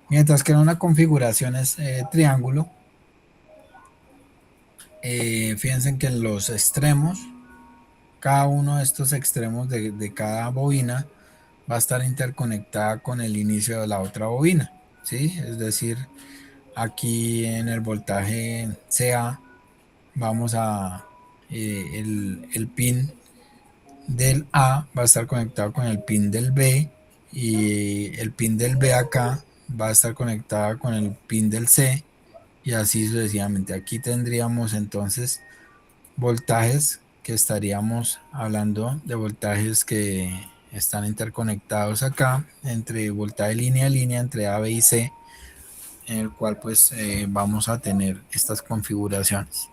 Mientras que en una configuración es triángulo, fíjense que en los extremos, cada uno de estos extremos de cada bobina va a estar interconectada con el inicio de la otra bobina, ¿sí? Es decir, aquí en el voltaje CA vamos a el pin del A va a estar conectado con el pin del B y el pin del B acá va a estar conectado con el pin del C y así sucesivamente. Aquí tendríamos entonces voltajes que estaríamos hablando de voltajes que están interconectados acá entre voltaje línea a línea entre A, B y C, en el cual pues vamos a tener estas configuraciones.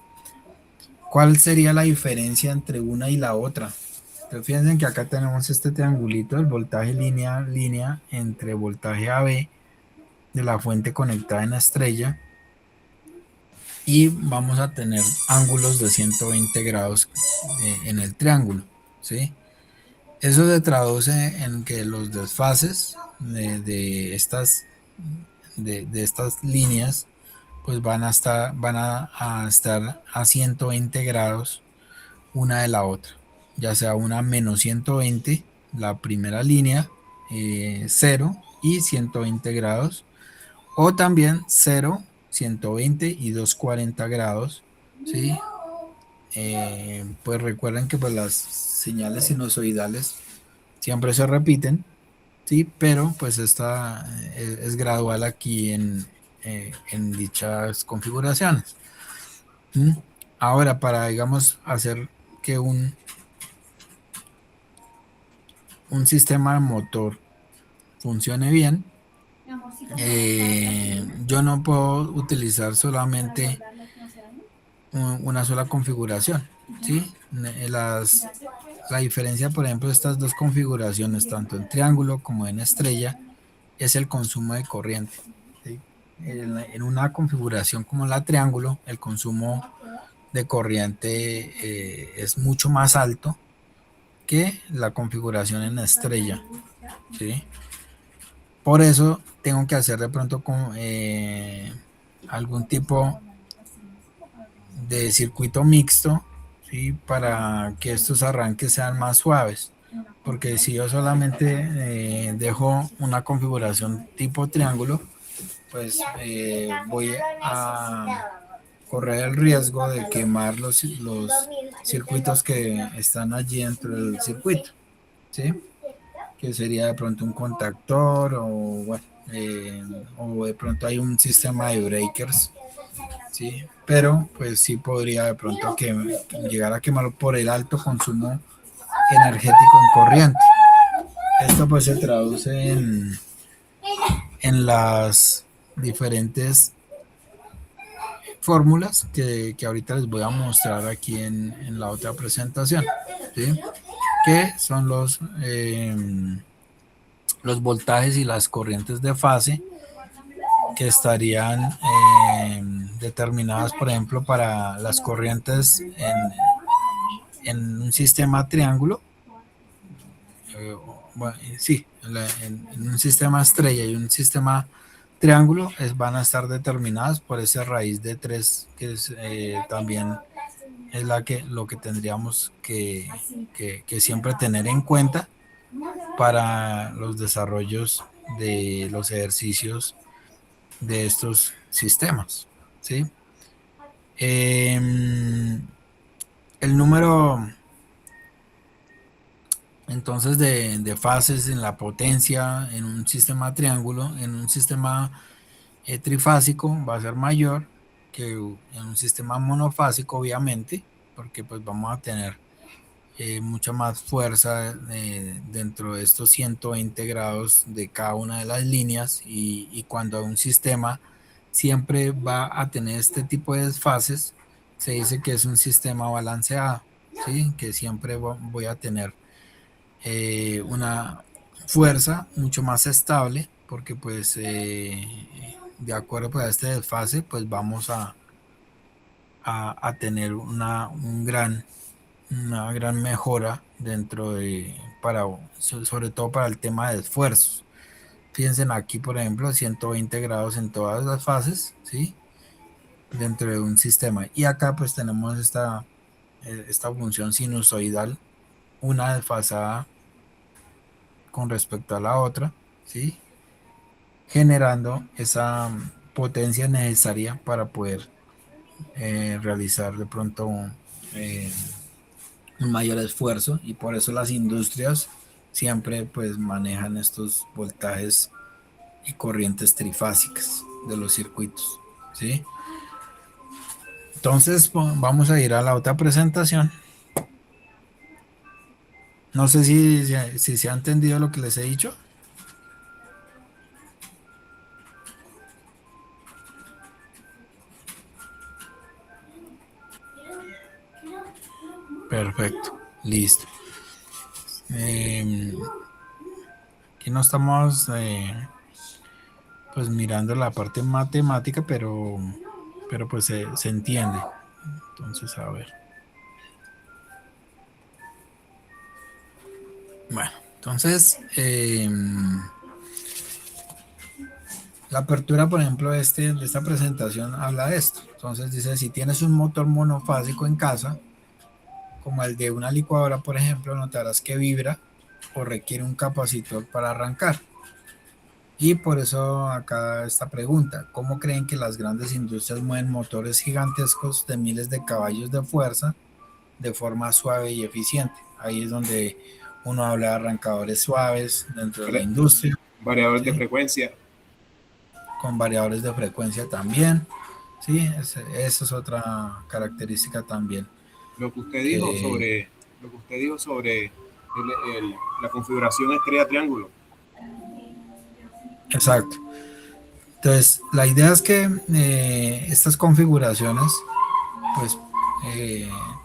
¿Cuál sería la diferencia entre una y la otra? Entonces fíjense que acá tenemos este triangulito, el voltaje línea a línea entre voltaje AB de la fuente conectada en la estrella, y vamos a tener ángulos de 120 grados en el triángulo, ¿sí? Eso se traduce en que los desfases de estas líneas pues van a estar a 120 grados una de la otra, ya sea una menos 120, la primera línea, 0 y 120 grados, o también 0, 120 y 240 grados, ¿sí? Pues recuerden que pues las señales sinusoidales siempre se repiten, ¿sí? Pero pues esta es gradual aquí en dichas configuraciones. ¿Mm? Ahora, para, digamos, hacer que un sistema motor funcione bien, yo no puedo utilizar solamente una sola configuración, ¿sí? La diferencia, por ejemplo, de estas dos configuraciones, tanto en triángulo como en estrella, es el consumo de corriente, ¿sí? En una configuración como la triángulo, el consumo de corriente es mucho más alto que la configuración en estrella, ¿sí? Por eso tengo que hacer de pronto con algún tipo de circuito mixto, ¿sí? Para que estos arranques sean más suaves, porque si yo solamente dejo una configuración tipo triángulo, pues voy a correr el riesgo de quemar los circuitos que están allí dentro del circuito, ¿sí? Que sería de pronto un contactor o, bueno, o de pronto hay un sistema de breakers, ¿sí? Pero pues sí podría de pronto llegar a quemarlo por el alto consumo energético en corriente. Esto pues se traduce en las diferentes fórmulas que ahorita les voy a mostrar aquí en la otra presentación, ¿sí? Que son los voltajes y las corrientes de fase que estarían determinadas, por ejemplo, para las corrientes en un sistema triángulo, bueno, sí, en un sistema estrella y un sistema triángulo van a estar determinadas por esa raíz de 3, que es, también es lo que tendríamos que siempre tener en cuenta para los desarrollos de los ejercicios de estos sistemas, ¿sí? El número entonces de fases en la potencia en un sistema triángulo, en un sistema trifásico va a ser mayor que en un sistema monofásico, obviamente, porque pues vamos a tener mucha más fuerza dentro de estos 120 grados de cada una de las líneas y cuando un sistema siempre va a tener este tipo de desfases, se dice que es un sistema balanceado, ¿sí? Que siempre voy a tener una fuerza mucho más estable porque pues de acuerdo pues, a este desfase pues vamos a tener una gran mejora dentro sobre todo para el tema de esfuerzos. Fíjense aquí, por ejemplo, 120 grados en todas las fases, ¿sí? Dentro de un sistema. Y acá pues tenemos esta función sinusoidal, una desfasada con respecto a la otra, ¿sí? Generando esa potencia necesaria para poder realizar de pronto eh, un mayor esfuerzo y por eso las industrias siempre pues manejan estos voltajes y corrientes trifásicas de los circuitos, ¿sí? Entonces vamos a ir a la otra presentación. No sé si se ha entendido lo que les he dicho. Perfecto, listo. Aquí no estamos pues mirando la parte matemática, pero pues se entiende. Entonces, a ver. Bueno, entonces la apertura, por ejemplo, de esta presentación habla de esto. Entonces dice, si tienes un motor monofásico en casa, como el de una licuadora, por ejemplo, notarás que vibra o requiere un capacitor para arrancar. Y por eso acá esta pregunta, ¿cómo creen que las grandes industrias mueven motores gigantescos de miles de caballos de fuerza de forma suave y eficiente? Ahí es donde uno habla de arrancadores suaves dentro de la industria. Variadores ¿sí? de frecuencia. Con variadores de frecuencia también. Sí, esa es otra característica también. Lo que usted dijo sobre la configuración estrella-triángulo. Exacto. Entonces, la idea es que estas configuraciones pues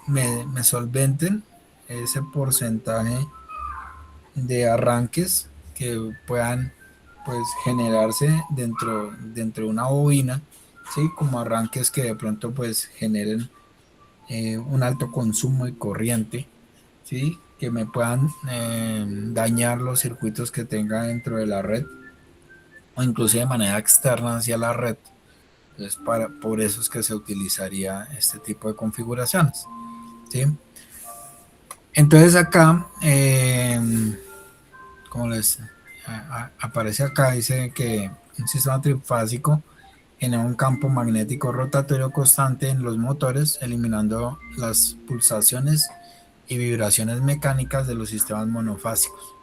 me solventen ese porcentaje de arranques que puedan pues generarse dentro de una bobina, ¿sí? Como arranques que de pronto pues generen un alto consumo de corriente, ¿sí? Que me puedan dañar los circuitos que tenga dentro de la red o incluso de manera externa hacia la red. Entonces, por eso es que se utilizaría este tipo de configuraciones, ¿sí? Entonces acá, como les aparece acá, dice que un sistema trifásico genera un campo magnético rotatorio constante en los motores, eliminando las pulsaciones y vibraciones mecánicas de los sistemas monofásicos.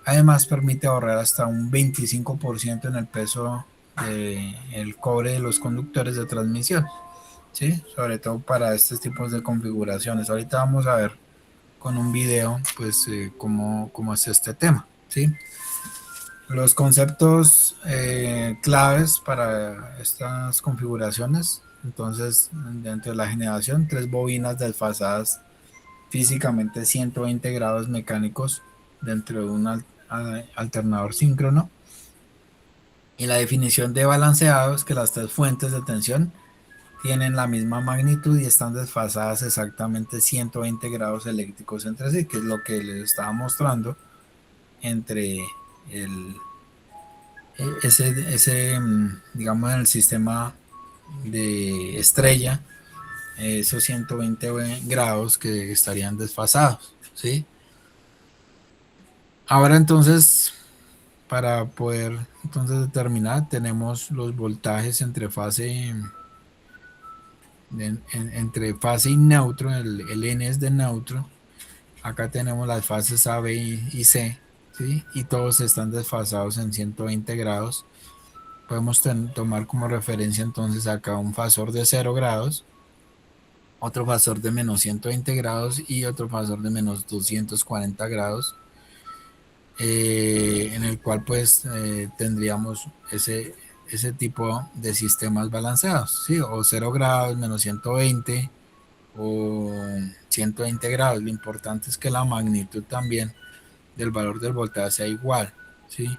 Además, permite ahorrar hasta un 25% en el peso del cobre de los conductores de transmisión, ¿sí? Sobre todo para estos tipos de configuraciones. Ahorita vamos a ver con un video, pues, cómo es este tema, ¿sí? Los conceptos claves para estas configuraciones, entonces, dentro de la generación, 3 bobinas desfasadas físicamente 120 grados mecánicos dentro de un alternador síncrono, y la definición de balanceado es que las 3 fuentes de tensión tienen la misma magnitud y están desfasadas exactamente 120 grados eléctricos entre sí, que es lo que les estaba mostrando entre digamos, en el sistema de estrella, esos 120 grados que estarían desfasados, ¿sí? Ahora entonces, para poder entonces determinar, tenemos los voltajes entre fase, entre fase y neutro, el N es de neutro. Acá tenemos las fases A, B y C, ¿sí? Y todos están desfasados en 120 grados. Podemos tomar como referencia entonces acá un fasor de 0 grados, otro fasor de menos 120 grados y otro fasor de menos 240 grados, en el cual pues tendríamos ese tipo de sistemas balanceados, ¿sí? O 0 grados, menos 120 o 120 grados. Lo importante es que la magnitud también del valor del voltaje sea igual, ¿sí?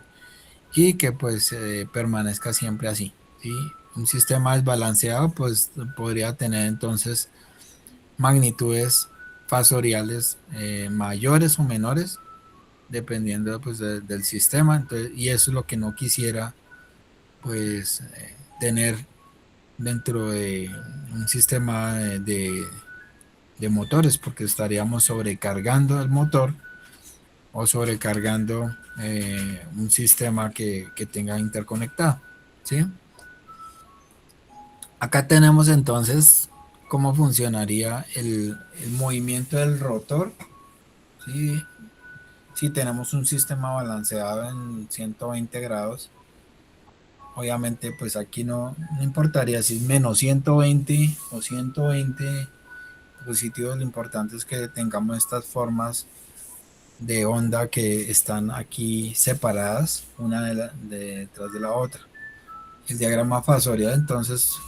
Y que pues permanezca siempre así, ¿sí? Un sistema desbalanceado pues podría tener entonces magnitudes fasoriales mayores o menores dependiendo pues del sistema. Entonces, y eso es lo que no quisiera pues tener dentro de un sistema de motores, porque estaríamos sobrecargando el motor o sobrecargando un sistema que tenga interconectado, ¿sí? Acá tenemos entonces cómo funcionaría el movimiento del rotor, ¿sí? Si tenemos un sistema balanceado en 120 grados, obviamente pues aquí no importaría si es menos 120 o 120 positivos. Lo importante es que tengamos estas formas de onda que están aquí separadas una detrás de la otra. El diagrama fasorial entonces,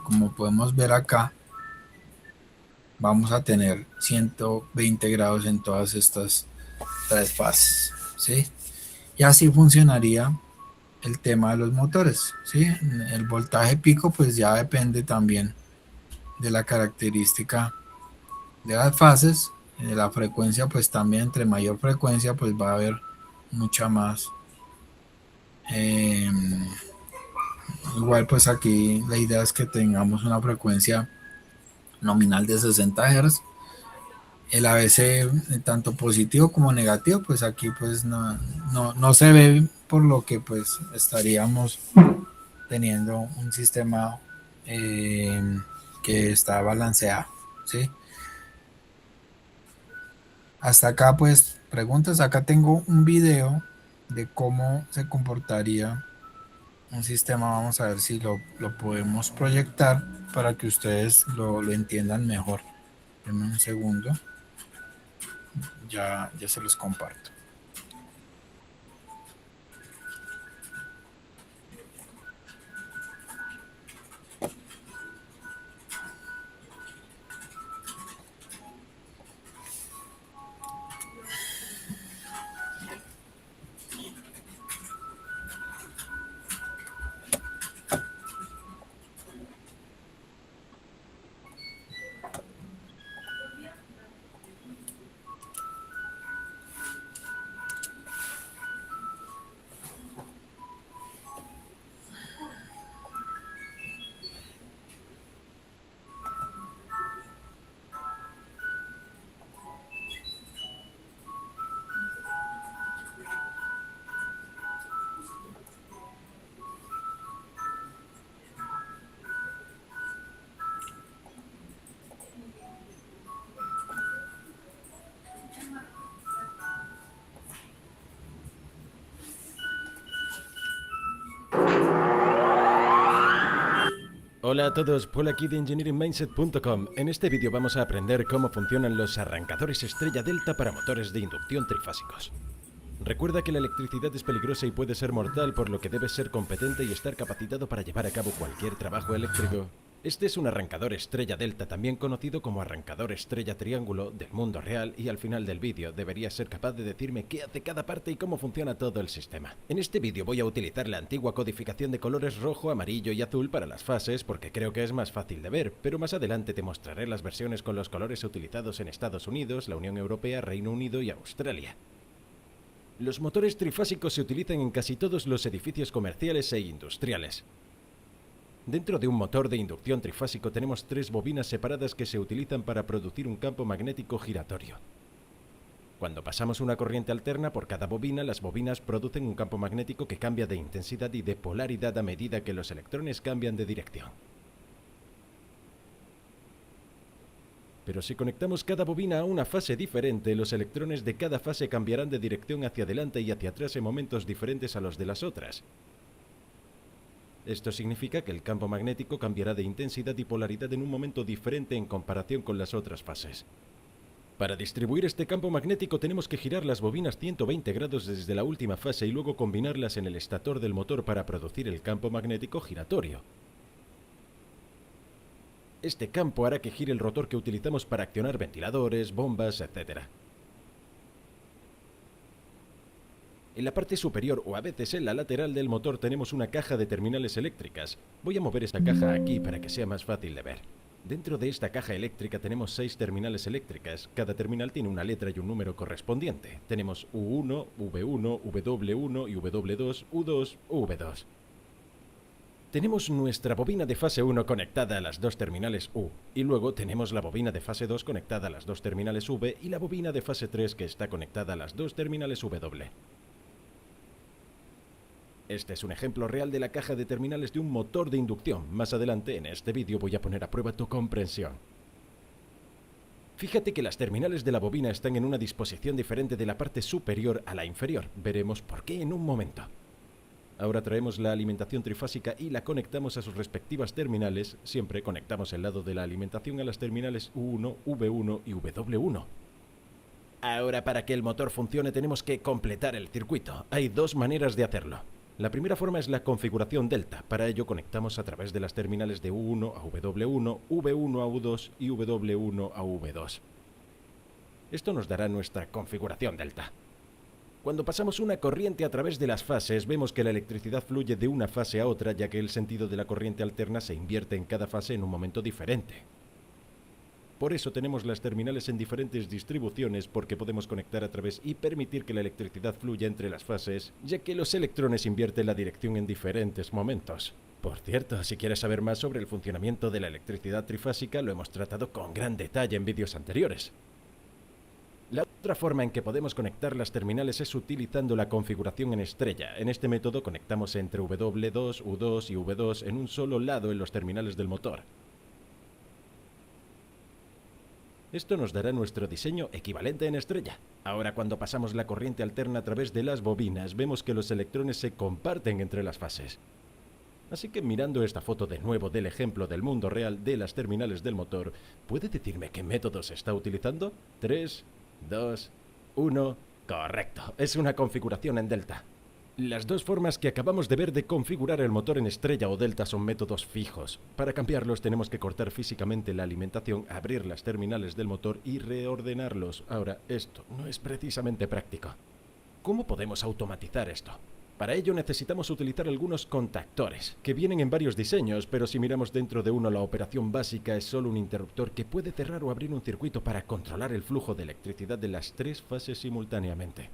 como podemos ver acá, vamos a tener 120 grados en todas estas tres fases, ¿sí? Y así funcionaría el tema de los motores, ¿sí? El voltaje pico pues ya depende también de la característica de las fases, de la frecuencia pues también. Entre mayor frecuencia pues va a haber mucha más. Igual pues aquí la idea es que tengamos una frecuencia nominal de 60 Hz. El ABC tanto positivo como negativo pues aquí pues no se ve, por lo que pues estaríamos teniendo un sistema que está balanceado, ¿sí? Hasta acá pues preguntas. Acá tengo un video de cómo se comportaría un sistema. Vamos a ver si lo podemos proyectar para que ustedes lo entiendan mejor. Denme un segundo, ya se los comparto. Hola a todos, Paul aquí de engineeringmindset.com. En este vídeo vamos a aprender cómo funcionan los arrancadores estrella delta para motores de inducción trifásicos. Recuerda que la electricidad es peligrosa y puede ser mortal, por lo que debes ser competente y estar capacitado para llevar a cabo cualquier trabajo eléctrico. Este es un arrancador estrella delta, también conocido como arrancador estrella triángulo, del mundo real, y al final del vídeo deberías ser capaz de decirme qué hace cada parte y cómo funciona todo el sistema. En este vídeo voy a utilizar la antigua codificación de colores rojo, amarillo y azul para las fases porque creo que es más fácil de ver, pero más adelante te mostraré las versiones con los colores utilizados en Estados Unidos, la Unión Europea, Reino Unido y Australia. Los motores trifásicos se utilizan en casi todos los edificios comerciales e industriales. Dentro de un motor de inducción trifásico tenemos tres bobinas separadas que se utilizan para producir un campo magnético giratorio. Cuando pasamos una corriente alterna por cada bobina, las bobinas producen un campo magnético que cambia de intensidad y de polaridad a medida que los electrones cambian de dirección. Pero si conectamos cada bobina a una fase diferente, los electrones de cada fase cambiarán de dirección hacia adelante y hacia atrás en momentos diferentes a los de las otras. Esto significa que el campo magnético cambiará de intensidad y polaridad en un momento diferente en comparación con las otras fases. Para distribuir este campo magnético tenemos que girar las bobinas 120 grados desde la última fase y luego combinarlas en el estator del motor para producir el campo magnético giratorio. Este campo hará que gire el rotor que utilizamos para accionar ventiladores, bombas, etc. En la parte superior o a veces en la lateral del motor tenemos una caja de terminales eléctricas. Voy a mover esta caja aquí para que sea más fácil de ver. Dentro de esta caja eléctrica tenemos 6 terminales eléctricas. Cada terminal tiene una letra y un número correspondiente. Tenemos U1, V1, W1 y W2, U2, V2. Tenemos nuestra bobina de fase 1 conectada a las 2 terminales U, y luego tenemos la bobina de fase 2 conectada a las 2 terminales V y la bobina de fase 3 que está conectada a las 2 terminales W. Este es un ejemplo real de la caja de terminales de un motor de inducción. Más adelante en este vídeo voy a poner a prueba tu comprensión. Fíjate que las terminales de la bobina están en una disposición diferente de la parte superior a la inferior. Veremos por qué en un momento. Ahora traemos la alimentación trifásica y la conectamos a sus respectivas terminales. Siempre conectamos el lado de la alimentación a las terminales U1, V1 y W1. Ahora, para que el motor funcione tenemos que completar el circuito. Hay 2 maneras de hacerlo. La primera forma es la configuración delta. Para ello conectamos a través de las terminales de U1 a W1, V1 a U2 y W1 a V2. Esto nos dará nuestra configuración delta. Cuando pasamos una corriente a través de las fases, vemos que la electricidad fluye de una fase a otra, ya que el sentido de la corriente alterna se invierte en cada fase en un momento diferente. Por eso tenemos las terminales en diferentes distribuciones, porque podemos conectar a través y permitir que la electricidad fluya entre las fases, ya que los electrones invierten la dirección en diferentes momentos. Por cierto, si quieres saber más sobre el funcionamiento de la electricidad trifásica, lo hemos tratado con gran detalle en vídeos anteriores. La otra forma en que podemos conectar las terminales es utilizando la configuración en estrella. En este método conectamos entre W2, U2 y V2 en un solo lado en los terminales del motor. Esto nos dará nuestro diseño equivalente en estrella. Ahora, cuando pasamos la corriente alterna a través de las bobinas, vemos que los electrones se comparten entre las fases. Así que mirando esta foto de nuevo del ejemplo del mundo real de las terminales del motor, ¿puede decirme qué método se está utilizando? 3, 2, 1... Correcto, es una configuración en delta. Las 2 formas que acabamos de ver de configurar el motor en estrella o delta son métodos fijos. Para cambiarlos tenemos que cortar físicamente la alimentación, abrir las terminales del motor y reordenarlos. Ahora, esto no es precisamente práctico. ¿Cómo podemos automatizar esto? Para ello necesitamos utilizar algunos contactores, que vienen en varios diseños, pero si miramos dentro de uno la operación básica es solo un interruptor que puede cerrar o abrir un circuito para controlar el flujo de electricidad de las 3 fases simultáneamente.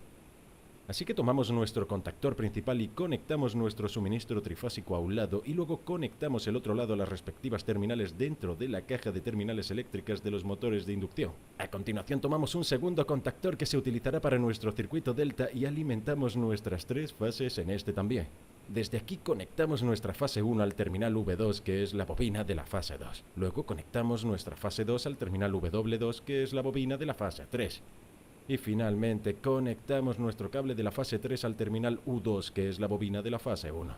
Así que tomamos nuestro contactor principal y conectamos nuestro suministro trifásico a un lado y luego conectamos el otro lado a las respectivas terminales dentro de la caja de terminales eléctricas de los motores de inducción. A continuación tomamos un segundo contactor que se utilizará para nuestro circuito delta y alimentamos nuestras 3 fases en este también. Desde aquí conectamos nuestra fase 1 al terminal V2, que es la bobina de la fase 2. Luego conectamos nuestra fase 2 al terminal W2, que es la bobina de la fase 3. Y finalmente conectamos nuestro cable de la fase 3 al terminal U2, que es la bobina de la fase 1.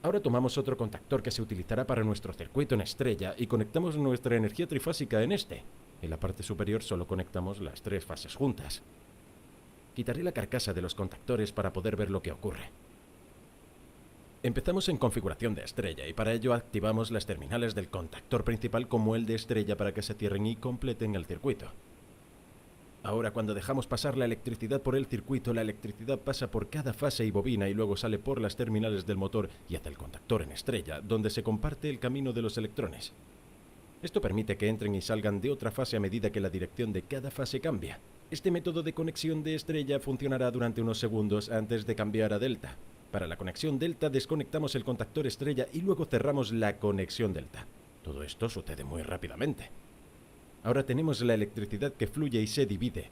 Ahora tomamos otro contactor que se utilizará para nuestro circuito en estrella y conectamos nuestra energía trifásica en este. En la parte superior solo conectamos las 3 fases juntas. Quitaré la carcasa de los contactores para poder ver lo que ocurre. Empezamos en configuración de estrella y para ello activamos las terminales del contactor principal como el de estrella para que se cierren y completen el circuito. Ahora, cuando dejamos pasar la electricidad por el circuito, la electricidad pasa por cada fase y bobina y luego sale por las terminales del motor y hacia el contactor en estrella, donde se comparte el camino de los electrones. Esto permite que entren y salgan de otra fase a medida que la dirección de cada fase cambia. Este método de conexión de estrella funcionará durante unos segundos antes de cambiar a delta. Para la conexión delta desconectamos el contactor estrella y luego cerramos la conexión delta. Todo esto sucede muy rápidamente. Ahora tenemos la electricidad que fluye y se divide.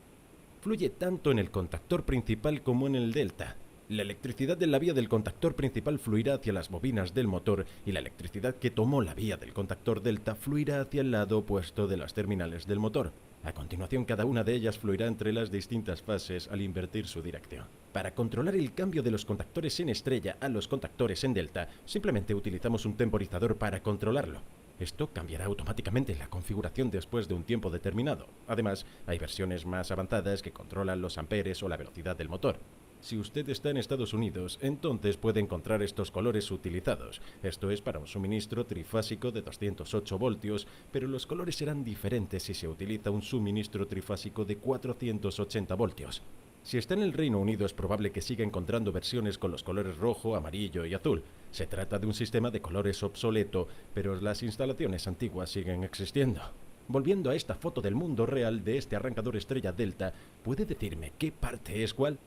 fluye tanto en el contactor principal como en el delta. La electricidad de la vía del contactor principal fluirá hacia las bobinas del motor y la electricidad que tomó la vía del contactor delta fluirá hacia el lado opuesto de las terminales del motor. A continuación, cada una de ellas fluirá entre las distintas fases al invertir su dirección. Para controlar el cambio de los contactores en estrella a los contactores en delta, simplemente utilizamos un temporizador para controlarlo. Esto cambiará automáticamente la configuración después de un tiempo determinado. Además, hay versiones más avanzadas que controlan los amperes o la velocidad del motor. Si usted está en Estados Unidos, entonces puede encontrar estos colores utilizados. Esto es para un suministro trifásico de 208 voltios, pero los colores serán diferentes si se utiliza un suministro trifásico de 480 voltios. Si está en el Reino Unido, es probable que siga encontrando versiones con los colores rojo, amarillo y azul. Se trata de un sistema de colores obsoleto, pero las instalaciones antiguas siguen existiendo. Volviendo a esta foto del mundo real de este arrancador estrella delta, ¿puede decirme qué parte es cuál?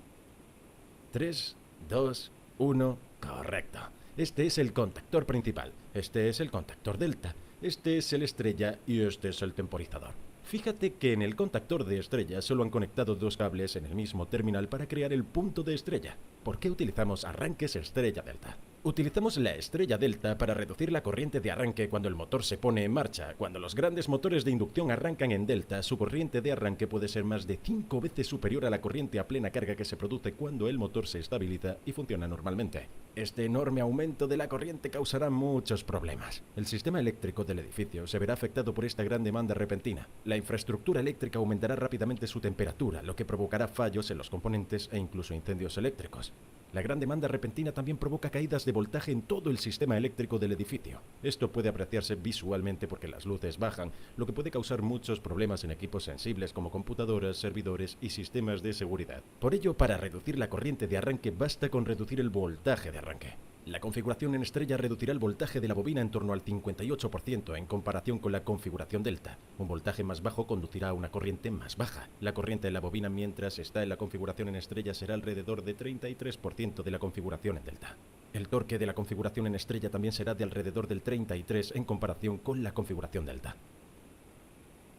3, 2, 1, correcto. Este es el contactor principal, este es el contactor delta, este es el estrella y este es el temporizador. Fíjate que en el contactor de estrella solo han conectado dos cables en el mismo terminal para crear el punto de estrella. ¿Por qué utilizamos arranques estrella delta? Utilizamos la estrella delta para reducir la corriente de arranque cuando el motor se pone en marcha. Cuando los grandes motores de inducción arrancan en delta, su corriente de arranque puede ser más de 5 veces superior a la corriente a plena carga que se produce cuando el motor se estabiliza y funciona normalmente. Este enorme aumento de la corriente causará muchos problemas. El sistema eléctrico del edificio se verá afectado por esta gran demanda repentina. La infraestructura eléctrica aumentará rápidamente su temperatura, lo que provocará fallos en los componentes e incluso incendios eléctricos. La gran demanda repentina también provoca caídas de voltaje en todo el sistema eléctrico del edificio. Esto puede apreciarse visualmente porque las luces bajan, lo que puede causar muchos problemas en equipos sensibles como computadoras, servidores y sistemas de seguridad. Por ello, para reducir la corriente de arranque basta con reducir el voltaje de arranque. La configuración en estrella reducirá el voltaje de la bobina en torno al 58% en comparación con la configuración delta. Un voltaje más bajo conducirá a una corriente más baja. La corriente en la bobina mientras está en la configuración en estrella será alrededor de 33% de la configuración en delta. El torque de la configuración en estrella también será de alrededor del 33% en comparación con la configuración delta.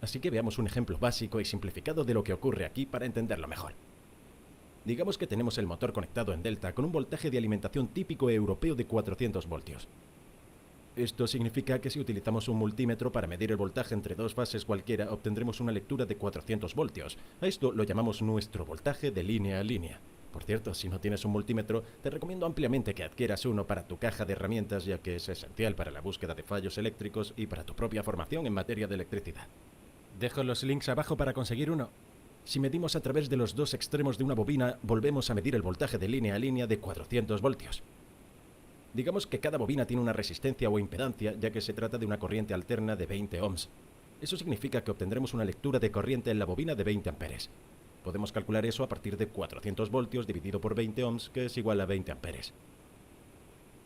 Así que veamos un ejemplo básico y simplificado de lo que ocurre aquí para entenderlo mejor. Digamos que tenemos el motor conectado en delta con un voltaje de alimentación típico europeo de 400 voltios. Esto significa que si utilizamos un multímetro para medir el voltaje entre dos fases cualquiera, obtendremos una lectura de 400 voltios. A esto lo llamamos nuestro voltaje de línea a línea. Por cierto, si no tienes un multímetro, te recomiendo ampliamente que adquieras uno para tu caja de herramientas, ya que es esencial para la búsqueda de fallos eléctricos y para tu propia formación en materia de electricidad. Dejo los links abajo para conseguir uno. Si medimos a través de los dos extremos de una bobina, volvemos a medir el voltaje de línea a línea de 400 voltios. Digamos que cada bobina tiene una resistencia o impedancia, ya que se trata de una corriente alterna de 20 ohms. Eso significa que obtendremos una lectura de corriente en la bobina de 20 amperes. Podemos calcular eso a partir de 400 voltios dividido por 20 ohms, que es igual a 20 amperes.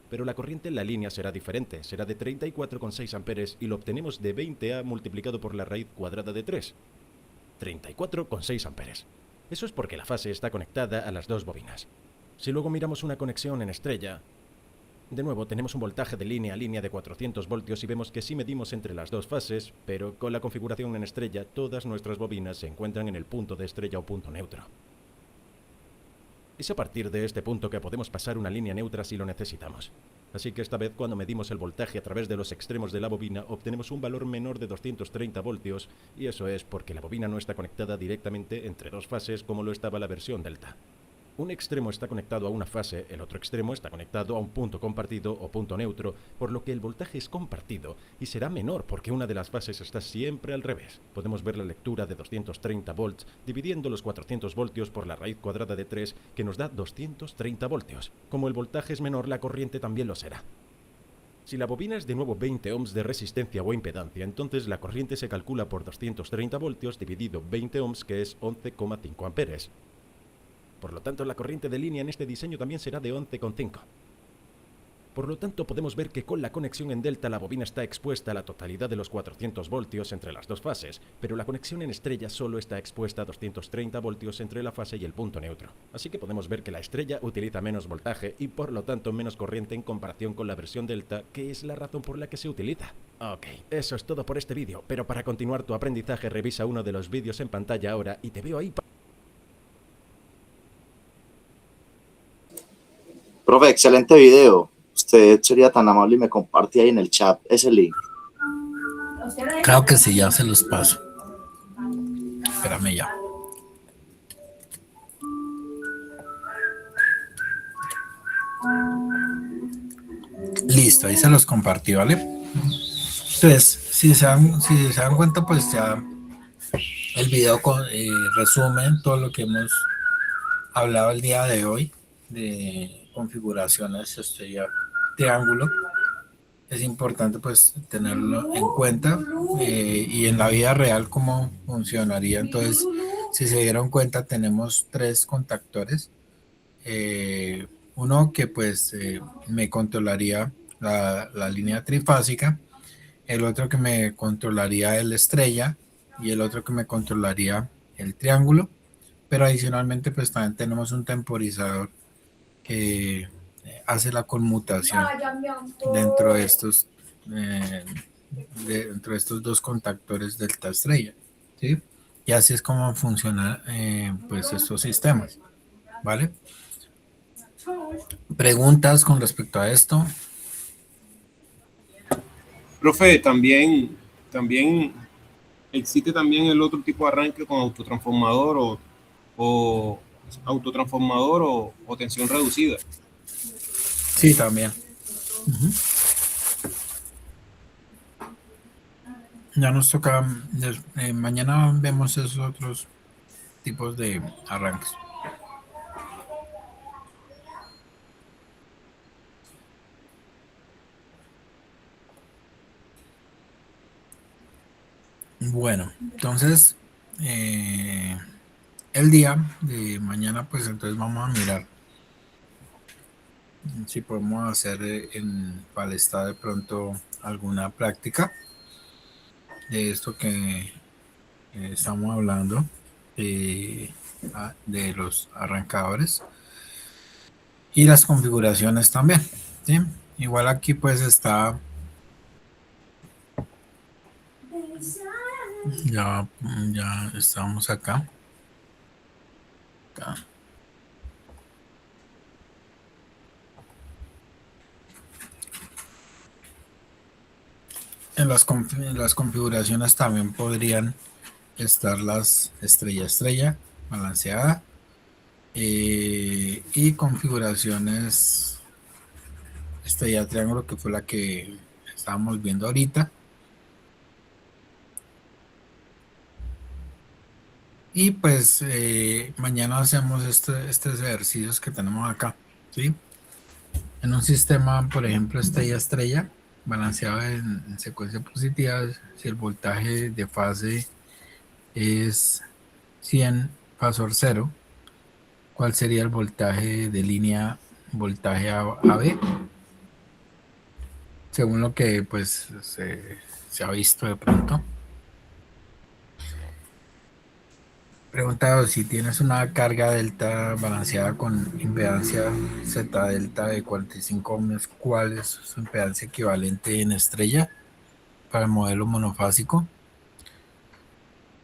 Pero la corriente en la línea será diferente, será de 34,6 amperes y lo obtenemos de 20A multiplicado por la raíz cuadrada de 3. 34,6 amperes. Eso es porque la fase está conectada a las dos bobinas. Si luego miramos una conexión en estrella, de nuevo tenemos un voltaje de línea a línea de 400 voltios y vemos que sí medimos entre las dos fases, pero con la configuración en estrella todas nuestras bobinas se encuentran en el punto de estrella o punto neutro. Es a partir de este punto que podemos pasar una línea neutra si lo necesitamos. Así que esta vez cuando medimos el voltaje a través de los extremos de la bobina obtenemos un valor menor de 230 voltios y eso es porque la bobina no está conectada directamente entre dos fases como lo estaba la versión delta. Un extremo está conectado a una fase, el otro extremo está conectado a un punto compartido o punto neutro, por lo que el voltaje es compartido y será menor porque una de las fases está siempre al revés. Podemos ver la lectura de 230 volts dividiendo los 400 voltios por la raíz cuadrada de 3 que nos da 230 voltios. Como el voltaje es menor, la corriente también lo será. Si la bobina es de nuevo 20 ohms de resistencia o impedancia, entonces la corriente se calcula por 230 voltios dividido 20 ohms que es 11,5 amperes. Por lo tanto, la corriente de línea en este diseño también será de 11,5. Por lo tanto, podemos ver que con la conexión en delta la bobina está expuesta a la totalidad de los 400 voltios entre las dos fases, pero la conexión en estrella solo está expuesta a 230 voltios entre la fase y el punto neutro. Así que podemos ver que la estrella utiliza menos voltaje y por lo tanto menos corriente en comparación con la versión delta, que es la razón por la que se utiliza. Ok, eso es todo por este vídeo, pero para continuar tu aprendizaje revisa uno de los vídeos en pantalla ahora y te veo ahí. Profe, excelente video. Usted sería tan amable y me comparte ahí en el chat ese link. Claro que sí, ya se los paso. Espérame ya. Listo, ahí se los compartí, ¿vale? Entonces, si se dan cuenta, pues ya el video resume todo lo que hemos hablado el día de hoy de configuraciones estrella triángulo. Es importante pues tenerlo en cuenta y en la vida real cómo funcionaría. Entonces, si se dieron cuenta, tenemos 3 contactores. Uno que pues me controlaría la línea trifásica, el otro que me controlaría el estrella y el otro que me controlaría el triángulo, pero adicionalmente pues también tenemos un temporizador que hace la conmutación dentro de estos dentro de estos 2 contactores delta estrella, ¿sí? Y así es como funcionan pues estos sistemas, ¿vale? ¿Preguntas con respecto a esto? Profe, también existe también el otro tipo de arranque con autotransformador o autotransformador o tensión reducida. Sí, también. Ya nos toca, mañana vemos esos otros tipos de arranques. Bueno, entonces el día de mañana pues entonces vamos a mirar si podemos hacer en Palestra de pronto alguna práctica de esto que estamos hablando de los arrancadores y las configuraciones también, ¿sí? Igual aquí pues está ya estamos acá. En las configuraciones también podrían estar las estrella balanceada y configuraciones estrella triángulo, que fue la que estábamos viendo ahorita. Y pues mañana hacemos estos ejercicios que tenemos acá, ¿sí? En un sistema, por ejemplo, estrella balanceado en secuencia positiva, si el voltaje de fase es 100 fasor 0, ¿cuál sería el voltaje de línea, voltaje AB? Según lo que pues se ha visto de pronto. Preguntado: si tienes una carga delta balanceada con impedancia Z delta de 45 ohmios, ¿cuál es su impedancia equivalente en estrella para el modelo monofásico?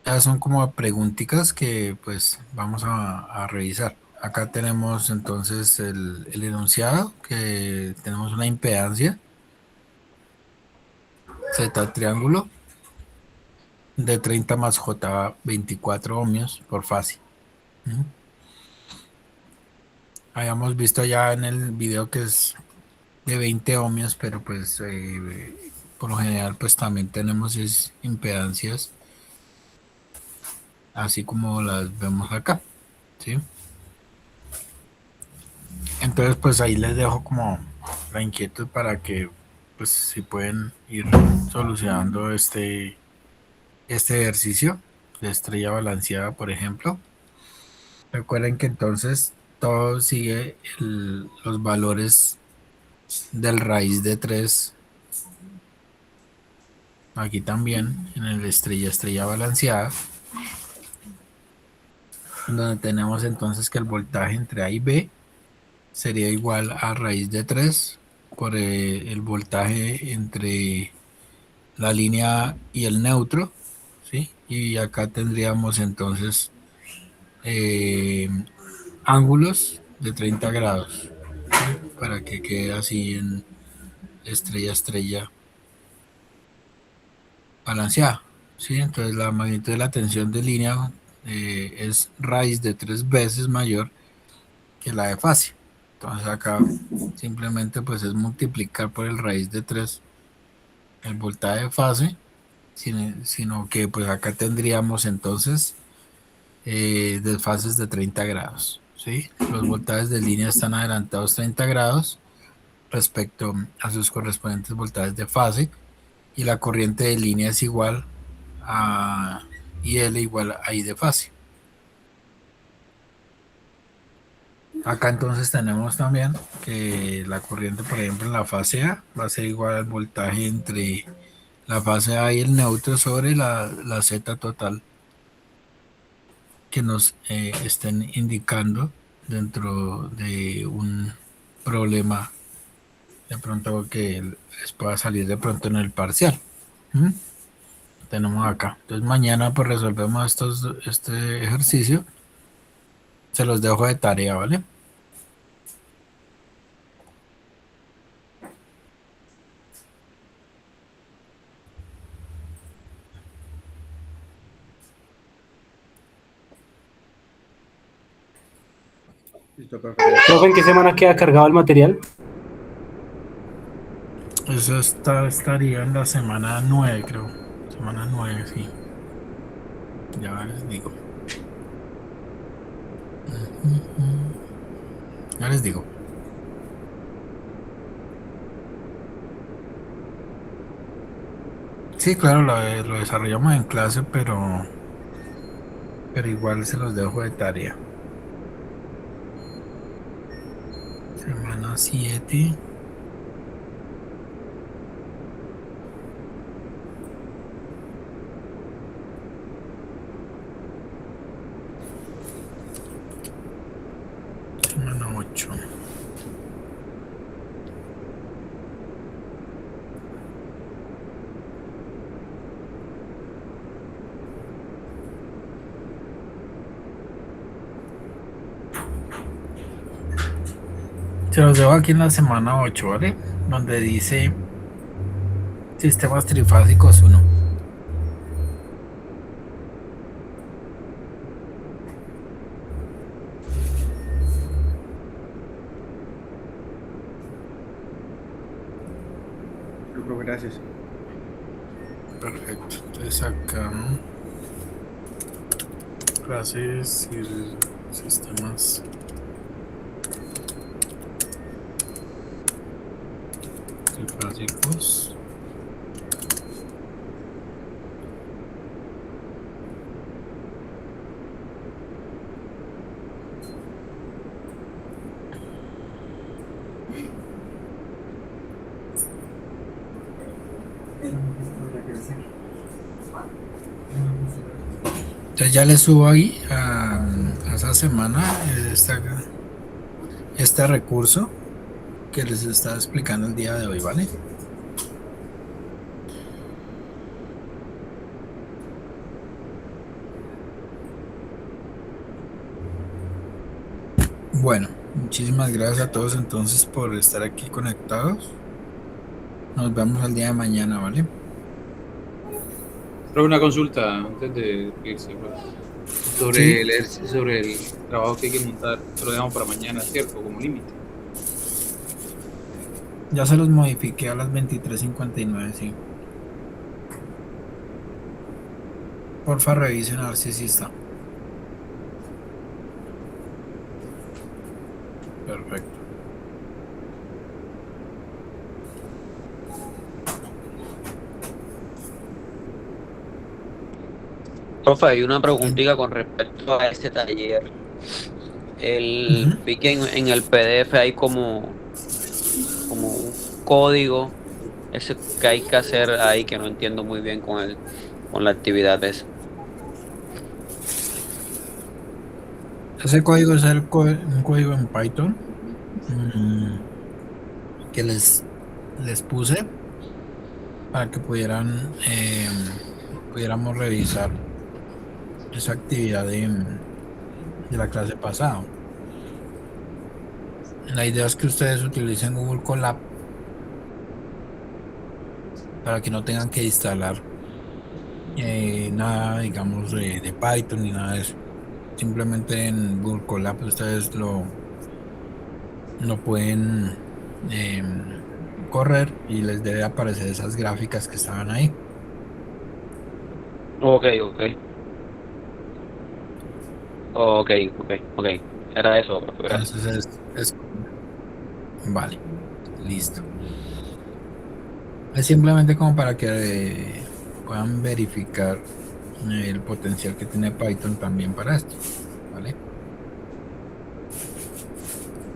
Esas son como preguntitas que pues vamos a revisar. Acá tenemos entonces el enunciado, que tenemos una impedancia Z triángulo de 30 más J 24 ohmios por fase. Habíamos visto ya en el video que es de 20 ohmios, pero pues por lo general pues también tenemos impedancias así como las vemos acá, ¿sí? Entonces pues ahí les dejo como la inquietud para que pues si pueden ir solucionando este ejercicio de estrella balanceada, por ejemplo. Recuerden que entonces todo sigue los valores del raíz de 3 aquí también en el estrella balanceada, donde tenemos entonces que el voltaje entre A y B sería igual a raíz de 3 por el voltaje entre la línea y el neutro, ¿sí? Y acá tendríamos entonces ángulos de 30 grados, ¿sí? para que quede así en estrella estrella balanceada, ¿sí? Entonces la magnitud de la tensión de línea es raíz de 3 veces mayor que la de fase. Entonces acá simplemente pues es multiplicar por el raíz de 3 el voltaje de fase, sino que pues acá tendríamos entonces desfases de 30 grados, ¿sí? Los voltajes de línea están adelantados 30 grados respecto a sus correspondientes voltajes de fase, y la corriente de línea es igual a IL igual a I de fase. Acá entonces tenemos también que la corriente, por ejemplo, en la fase A va a ser igual al voltaje entre la fase A y el neutro sobre la Z total que nos estén indicando dentro de un problema de pronto que les pueda salir de pronto en el parcial. Tenemos acá. Entonces mañana pues resolvemos este ejercicio. Se los dejo de tarea, ¿vale? Profe, ¿en qué semana queda cargado el material? Eso estaría en la semana 9, creo. Semana 9, sí. Ya les digo. Ya les digo. Sí, claro, lo desarrollamos en clase, pero igual se los dejo de tarea. Semana 7. Semana 8. Se los dejo aquí en la semana 8, ¿vale? Donde dice sistemas trifásicos 1. Gracias. Perfecto. Entonces acá clases y sistemas trifásicos. Entonces ya les subo ahí a esa semana este recurso que les estaba explicando el día de hoy, ¿vale? Bueno, muchísimas gracias a todos entonces por estar aquí conectados. Nos vemos el día de mañana, ¿vale? Pero una consulta antes de irse, pues, sobre el trabajo que hay que montar, lo dejamos para mañana, ¿cierto? Como límite. Ya se los modifiqué a las 23:59, sí. Porfa, revisen a ver si sí está. Perfecto. Profe, hay una preguntita con respecto a ese taller. Vi que en el PDF hay como un código ese que hay que hacer ahí que no entiendo muy bien con la actividad esa. Ese código es un código en Python que les puse para que pudiéramos revisar esa actividad de la clase pasada. La idea es que ustedes utilicen Google Colab para que no tengan que instalar nada, digamos, de Python ni nada de eso. Simplemente en Google Colab ustedes lo pueden correr y les debe aparecer esas gráficas que estaban ahí. Ok, ok. Ok, ok, ok. Era eso, profe, gracias. Entonces vale, listo. Es simplemente como para que puedan verificar el potencial que tiene Python también para esto, ¿vale?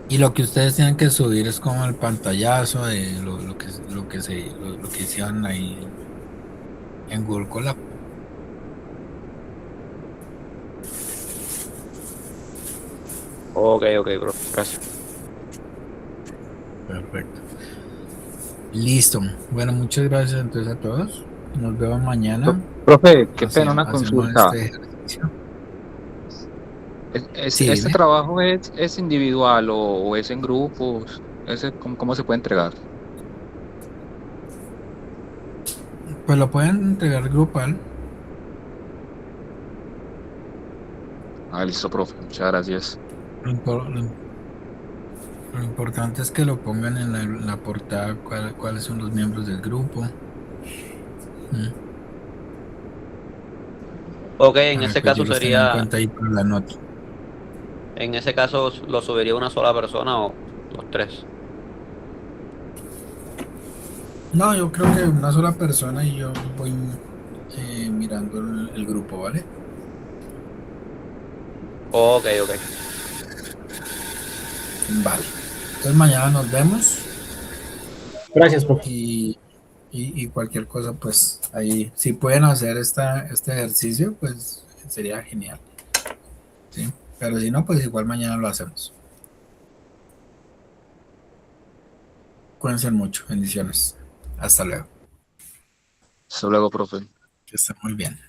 Y lo que ustedes tienen que subir es como el pantallazo de lo que hicieron ahí en Google Colab. Ok, ok, profe, gracias. Perfecto. Listo. Bueno, muchas gracias entonces a todos. Nos vemos mañana. Profe, qué pena una Hacemos consulta. este ejercicio. Sí, ¿Este dime. trabajo es individual o es en grupos? ¿Cómo se puede entregar? Pues lo pueden entregar grupal. Ah, listo, profe. Muchas gracias. Lo, impor- lo im- lo importante es que lo pongan en la portada cuáles son los miembros del grupo. Ok, en Para ese que caso ellos los tengan en sería, cuenta ahí para la nota. en ese caso lo subiría una sola persona o los tres. No, yo creo que una sola persona y yo voy mirando el grupo, ¿vale? Ok, ok. Vale. Entonces mañana nos vemos Gracias, profe. y cualquier cosa, pues ahí, si pueden hacer este ejercicio, pues sería genial, ¿sí? Pero si no, pues igual mañana lo hacemos. Cuídense mucho, bendiciones. Hasta luego. Hasta luego, profe. Que estén muy bien.